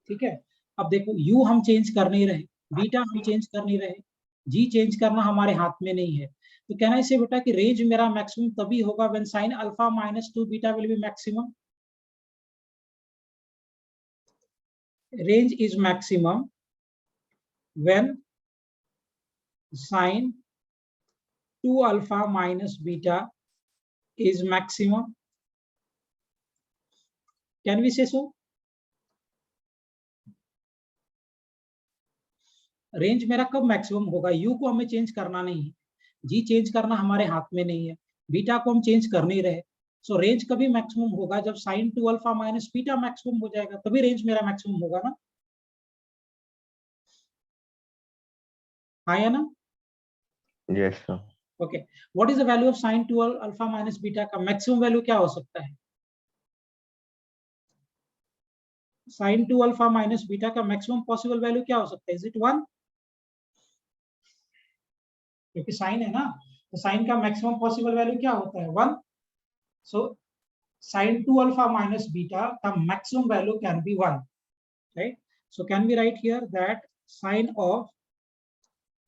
ठीक है, अब देखो यू हम चेंज कर नहीं रहे, बीटा हम चेंज कर नहीं रहे, जी चेंज करना हमारे हाथ में नहीं है। तो कहना इसे बेटा कि रेंज मेरा मैक्सिमम तभी होगा when sine alpha minus 2 beta will be maximum. Range is maximum when sine 2 alpha minus beta is maximum. Can we say so? Range मेरा कब मैक्सिमम होगा? यू को हमें चेंज करना नहीं है, जी चेंज करना हमारे हाथ में नहीं है, बीटा को हम चेंज कर नहीं रहे। सो रेंज कभी मैक्सिमम होगा जब sine 2 alpha minus beta maximum हो जाएगा, तभी रेंज मेरा मैक्सिमम होगा ना। हाँ या ना? Yes, sir. Okay, what is the value of sine 2 alpha minus beta का मैक्सिमम वैल्यू क्या हो सकता है? साइन 2 अल्फा माइनस बीटा का मैक्सिमम पॉसिबल वैल्यू क्या हो सकता है? Is it 1? क्योंकि साइन है ना, तो साइन का मैक्सिमम पॉसिबल वैल्यू क्या होता है? 1. सो sin 2 alpha minus beta, the maximum value can be 1, right? So can we write here that sine of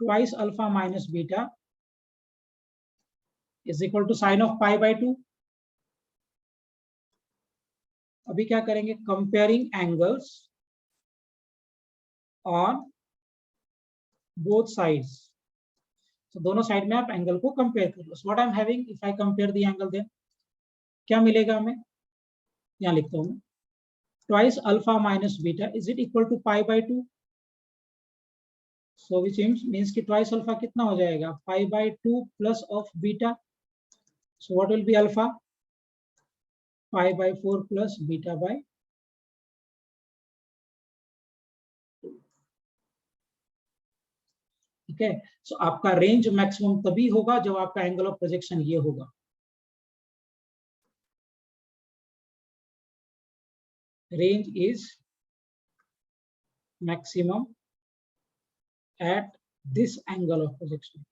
twice alpha minus beta is equal to sine of pi by 2? अभी क्या करेंगे? Comparing angles on both sides. So दोनों side में आप angle को compare कर लो. So what I'm having, if I compare the angle, then क्या मिलेगा हमें? यहाँ लिखता हूँ, twice alpha minus beta, is it equal to pi by 2? So which means कि twice alpha कितना हो जाएगा? Pi by 2 plus of beta. So what will be alpha? Pi by 4 plus beta by 2. ठीक है. So आपका range maximum तभी होगा जब आपका एंगल ऑफ प्रोजेक्शन ये होगा. Range is maximum at this angle of projection.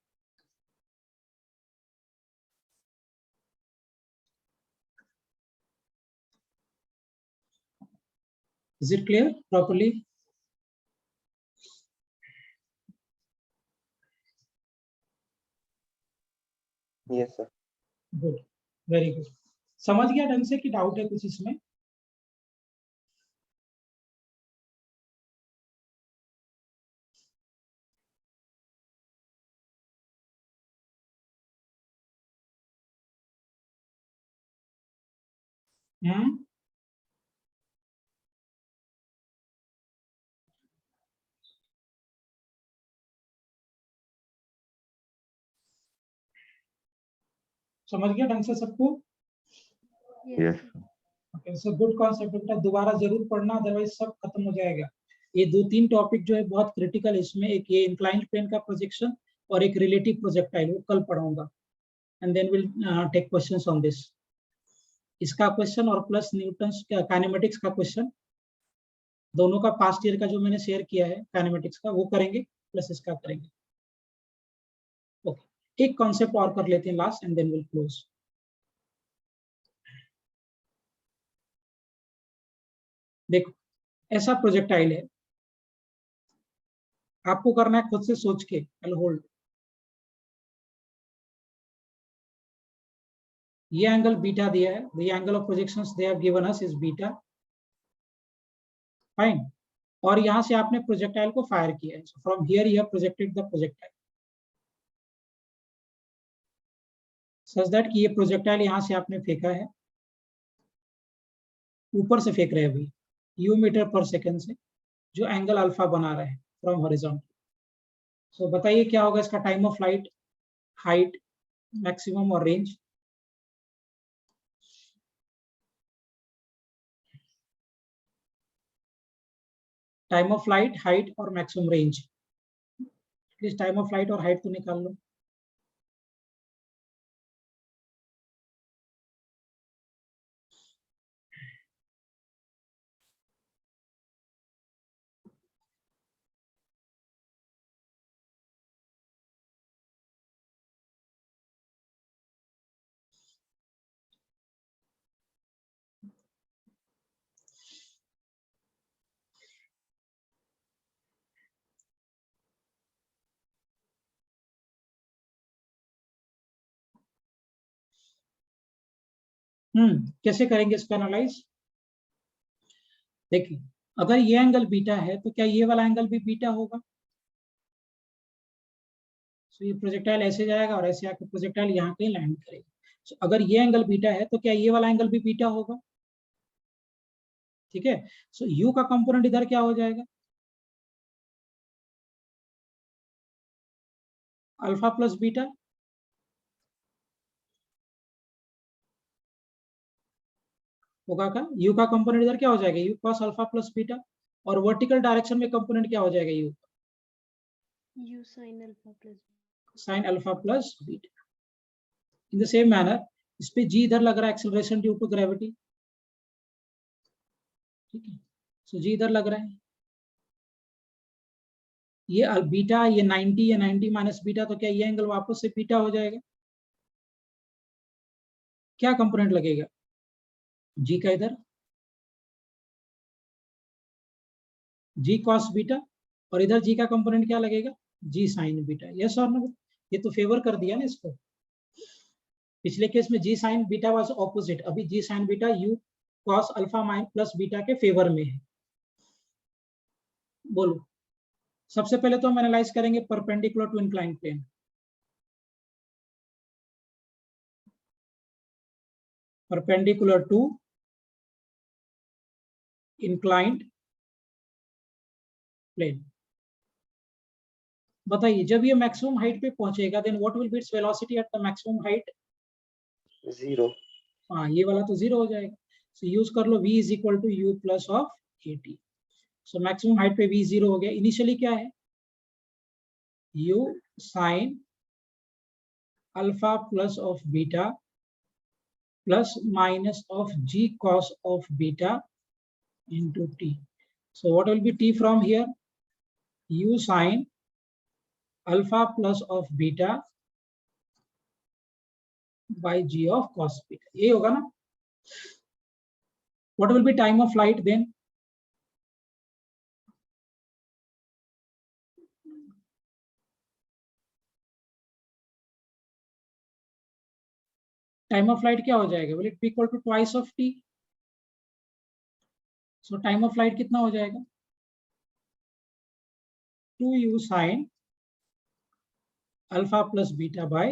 Is it clear properly? Yes, sir. Good, very good. समझ गया ढंग से कि डाउट है कुछ इसमें? समझ गया ढंग से सबको? Yes. Okay, so good concept बेटा, दोबारा जरूर पढ़ना, अदरवाइज सब खत्म हो जाएगा. ये 2-3 टॉपिक जो है बहुत क्रिटिकल, इसमें एक ये इंक्लाइंड प्लेन का प्रोजेक्शन और एक रिलेटिव प्रोजेक्टाइल, वो कल पढ़ाऊंगा. And then will take questions on this. इसका क्वेश्चन और प्लस न्यूटन्स काइनेमेटिक्स का क्वेश्चन, दोनों का पास्ट ईयर का जो मैंने शेयर किया है काइनेमेटिक्स का, वो करेंगे, प्लस इसका करेंगे. ओके, एक कॉन्सेप्ट और कर लेते हैं last, and then will close. देखो, ऐसा प्रोजेक्टाइल है, आपको करना है खुद से सोच के. आई होल्ड, ये एंगल बीटा दिया है, the angle of projections they have given us is beta, fine. और यहां से आपने प्रोजेक्टाइल को फायर किया है. So from here you have projected the projectile such that कि ये प्रोजेक्टाइल यहां से आपने फेंका है, ऊपर से फेंक रहे हैं अभी u मीटर पर सेकंड से, जो एंगल अल्फा बना रहा है फ्रॉम हॉरिजॉन्टल. सो बताइए क्या होगा इसका time of flight, height, maximum और range? Time of flight, height और maximum range. Please time of flight और हाइट तो निकाल लो. कैसे करेंगे इसको एनालाइज? देखिए, अगर ये एंगल बीटा है तो क्या ये वाला एंगल भी बीटा होगा? तो ये प्रोजेक्टाइल ऐसे जाएगा और ऐसे आके प्रोजेक्टाइल यहाँ पे लैंड करेगा. so, अगर ये एंगल बीटा है तो क्या ये वाला एंगल भी बीटा होगा? ठीक है. सो यू का कंपोनेंट इधर क्या हो जाएगा? Alpha plus beta. होगा का यू का कंपोनेंट इधर क्या हो जाएगा? You cos alpha plus beta. और वर्टिकल डायरेक्शन में कंपोनेंट क्या हो जाएगा? You U sin alpha plus sign alpha plus beta. In the same manner इस पे जी इधर लग रहा है, एक्सेलरेशन ड्यू टू ग्रेविटी. ठीक है. सो जी इधर लग रहा है, ये बीटा, ये 90 या 90 माइनस बीटा, तो क्या ये एंगल वापस से बीटा हो जाएगा? क्या कंपोनेंट लगेगा जी का इधर? जी कॉस बीटा, और इधर जी का कंपोनेंट क्या लगेगा? जी साइन बीटा। यस और नो? ये तो फेवर कर दिया ना इसको। पिछले केस में G sine beta was opposite, अभी G sine beta U cos alpha minus plus beta के फेवर में है। बोलो, सबसे पहले तो हम एनालाइज करेंगे perpendicular to inclined plane. Perpendicular to inclined plane. बताइए, जब ये मैक्सिमम हाइट पे पहुंचेगा, then what will be its velocity at the maximum height? 0. हाँ, ये वाला तो 0 हो जाएगा। सो यूज कर लो v is equal to u plus of at। So maximum height पे v 0 हो गया। इनिशियली क्या है? u sine alpha plus of beta plus minus of g cos of beta into t. So what will be t from here? u sin alpha plus of beta by g of cos beta. ये होगा ना? What will be time of flight then? Time of flight क्या हो जाएगा? Will it be equal to twice of t? So time of flight कितना हो जाएगा? 2u sin alpha plus beta by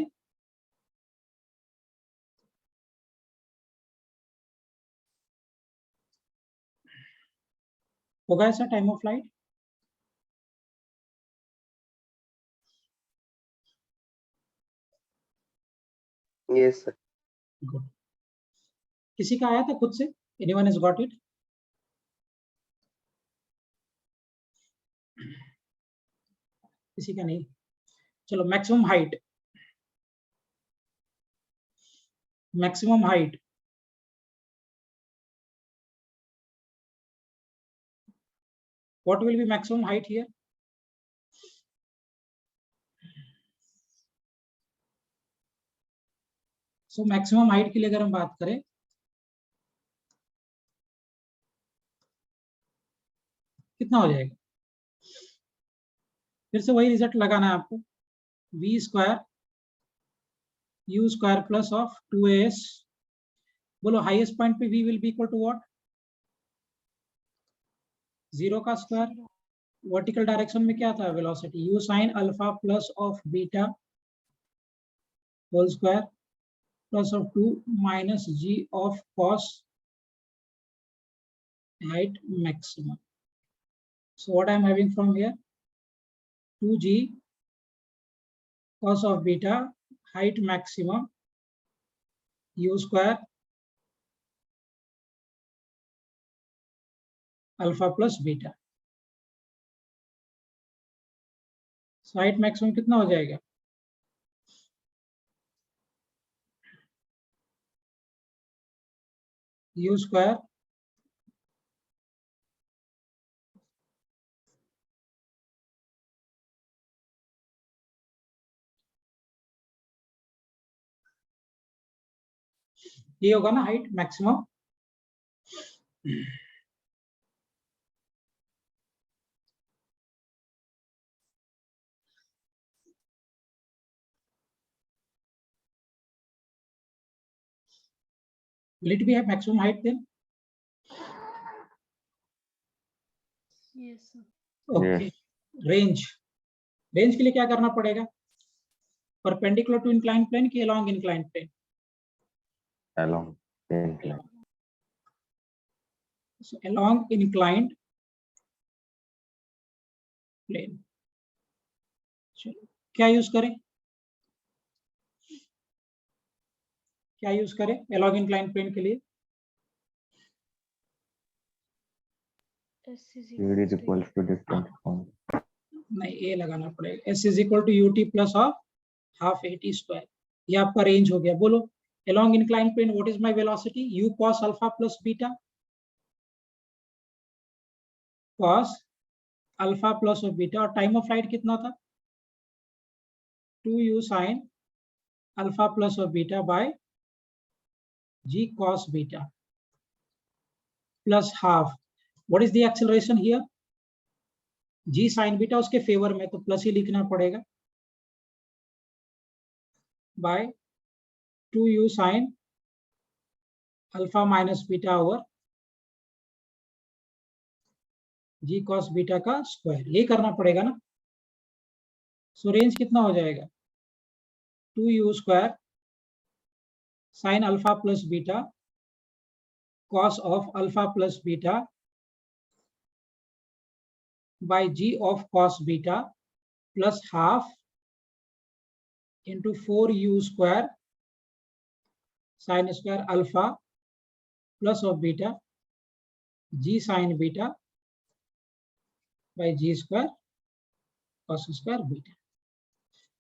होगा ऐसा time of flight? Yes, sir. Good. किसी का आया था खुद से? Anyone has got it? किसी का नहीं? चलो, maximum height, maximum height what will be maximum height here? So maximum height के लिए अगर हम बात करें, कितना हो जाएगा? फिर से वही रिजल्ट लगाना है आपको, v square u square plus of 2as। बोलो, हाईएस्ट पॉइंट पे v will be equal to what? 0 का स्क्वायर। वर्टिकल डायरेक्शन में क्या था? Velocity u sine alpha plus of beta whole square plus of 2 minus g of cos height maximum. So what I am having from here? 2g cos of beta height maximum u square alpha plus beta. So height maximum कितना हो जाएगा? u square ये होगा ना height maximum? Will it be a maximum height then? Yes, sir. Okay. Range, range के लिए क्या करना पड़ेगा? परपेंडिकुलर टू इंक्लाइंड प्लेन की along inclined plane? along the incline. So along inclined plane. चलो, क्या यूज करें? क्या यूज करें along inclined plane के लिए? S is Speed is equal equals to distance from. नहीं, ए लगाना पड़ेगा। s is equal to u t plus of half a t square. ये आपका रेंज हो गया। बोलो, along inclined plane what is my velocity? u cos alpha plus beta cos alpha plus of beta, और time of flight कितना था 2u sine alpha plus of beta by g cos beta plus half. What is the acceleration here, g sine beta उसके favour में तो plus ही लिखना पड़ेगा, by 2u sine alpha minus beta over g cos beta का square, ये करना पड़ेगा ना. सो रेंज कितना हो जाएगा 2u square sine alpha plus beta cos of alpha plus beta by g of cos beta plus half into 4u square sine square alpha plus of beta g sine beta by g square cos square beta.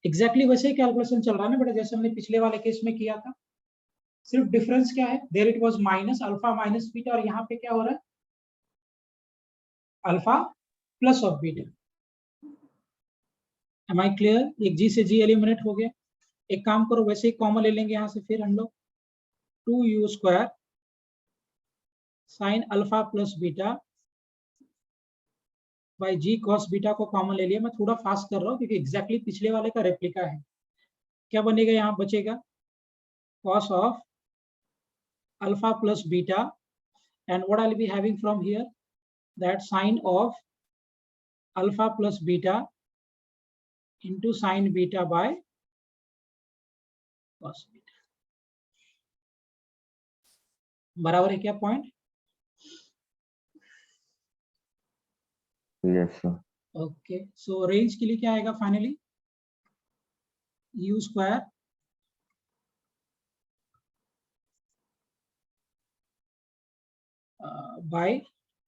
Exactly वैसे ही calculation चल रहा है ना बेटा, जैसे हमने पिछले वाले केस में किया था. सिर्फ डिफरेंस क्या है, there it was minus alpha minus beta, और यहाँ पे क्या हो रहा है alpha plus of beta. Am I clear? एक जी से जी एलिमिनेट हो गया. एक काम करो, वैसे ही कॉमन ले लेंगे यहाँ से, फिर हम लोग 2u square sine alpha plus beta by g cos beta को कॉमन ले लिया. मैं थोड़ा फास्ट कर रहा हूँ क्योंकि एग्जैक्टली पिछले वाले का रेप्लिका है. क्या बनेगा यहाँ, बचेगा cos of alpha plus beta, and what I'll be having from here, that sine of alpha plus beta into sine beta by cos beta. बराबर है क्या point? Yes, sir. Okay, so range के लिए क्या आएगा फाइनली, u स्क्वायर बाय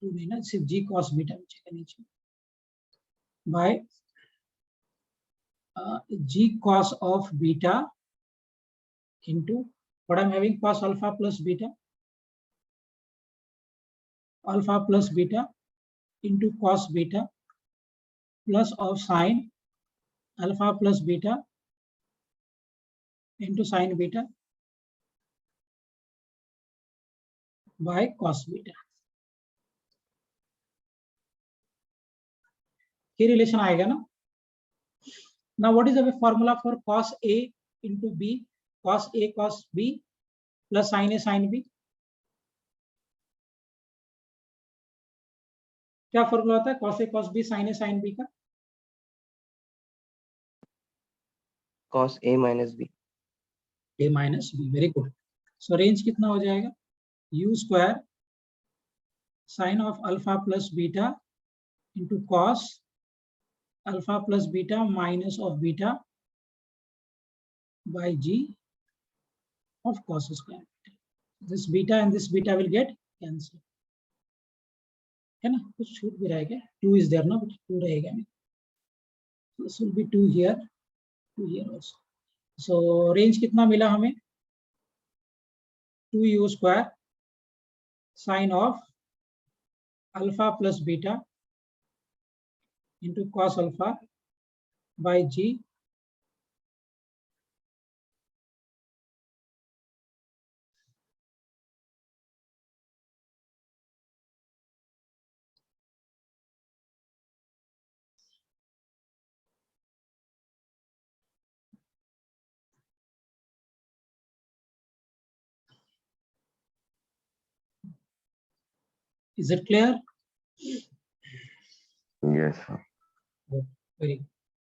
2 नहीं ना, सिर्फ g cos बीटा बचेगा नीचे, bye g cos of beta into what I'm having, cos alpha plus beta into cos beta plus of sine alpha plus beta into sine beta by cos beta. ये relation आएगा ना. Now what is the formula for cos A into B, cos A cos B plus sin A sin B? क्या formula होता है cos A cos B sin A sin B का? cos A minus B. A minus B, very good. So range कितना हो जाएगा, u square sine of alpha plus beta into cos alpha plus beta minus of beta by g of cos square. This beta and this beta will get cancelled, है ना. कुछ छूट भी रहेगा, 2 is there ना, but 2 रहेगा नहीं. This will be 2 here, 2 here also. So range कितना मिला हमें, 2u square sine of alpha plus beta into cos alpha by g Is it clear? Yes, sir. Very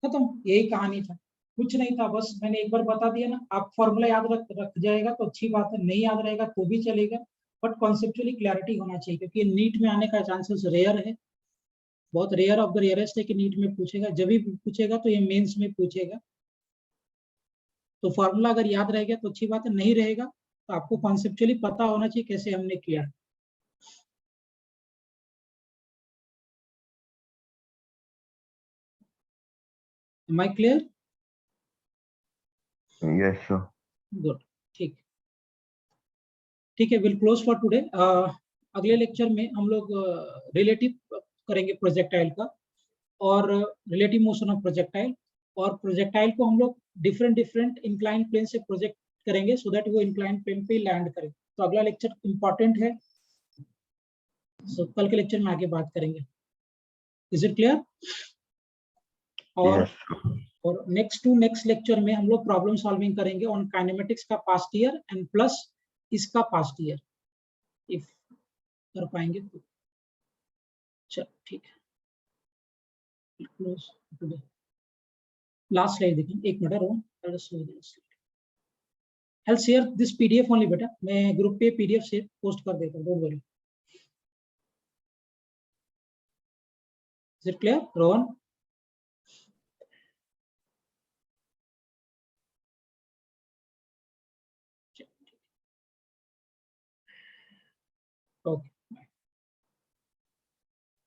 खत्म, यही कहानी था, कुछ नहीं था. बस मैंने एक बार बता दिया ना. आप फॉर्मूला याद रख जाएगा तो अच्छी बात है, नहीं याद रहेगा तो भी चलेगा, बट कॉन्सेप्चुअली क्लैरिटी होना चाहिए, क्योंकि नीट में आने का चांसेस रेयर है, बहुत रेयर ऑफ द रेयरेस्ट है कि नीट में पूछेगा. जब भी पूछेगा तो ये मेंस में पूछेगा. तो फॉर्मूला अगर याद रहेगा तो अच्छी बात है, नहीं रहेगा तो आपको कॉन्सेप्चुअली पता होना चाहिए कैसे हमने किया. Am I clear? Yes, sir. Good, ठीक ठीक है. Will close for today. अगले लेक्चर में हम लोग रिलेटिव करेंगे प्रोजेक्टाइल का और रिलेटिव मोशन ऑफ प्रोजेक्टाइल, और प्रोजेक्टाइल को हम लोग डिफरेंट डिफरेंट इंक्लाइन प्लेन से प्रोजेक्ट करेंगे सो दैट वो इंक्लाइन प्लेन पे लैंड करे। तो अगला लेक्चर इंपॉर्टेंट है, सो कल के लेक्चर में आगे बात करेंगे। Is it clear? और Yes, sir. और नेक्स्ट लेक्चर में हम लोग प्रॉब्लम सॉल्विंग करेंगे ऑन काइनेमेटिक्स का पास्ट ईयर एंड प्लस इसका पास्ट ईयर, इफ कर पाएंगे तो। चलो ठीक है, क्लोज टुडे। लास्ट स्लाइड देखिए, एक minute Rohan, I'll share this PDF only बेटा, मैं ग्रुप पे PDF से पोस्ट कर देता हूँ, don't worry. Is it clear Rohan? Okay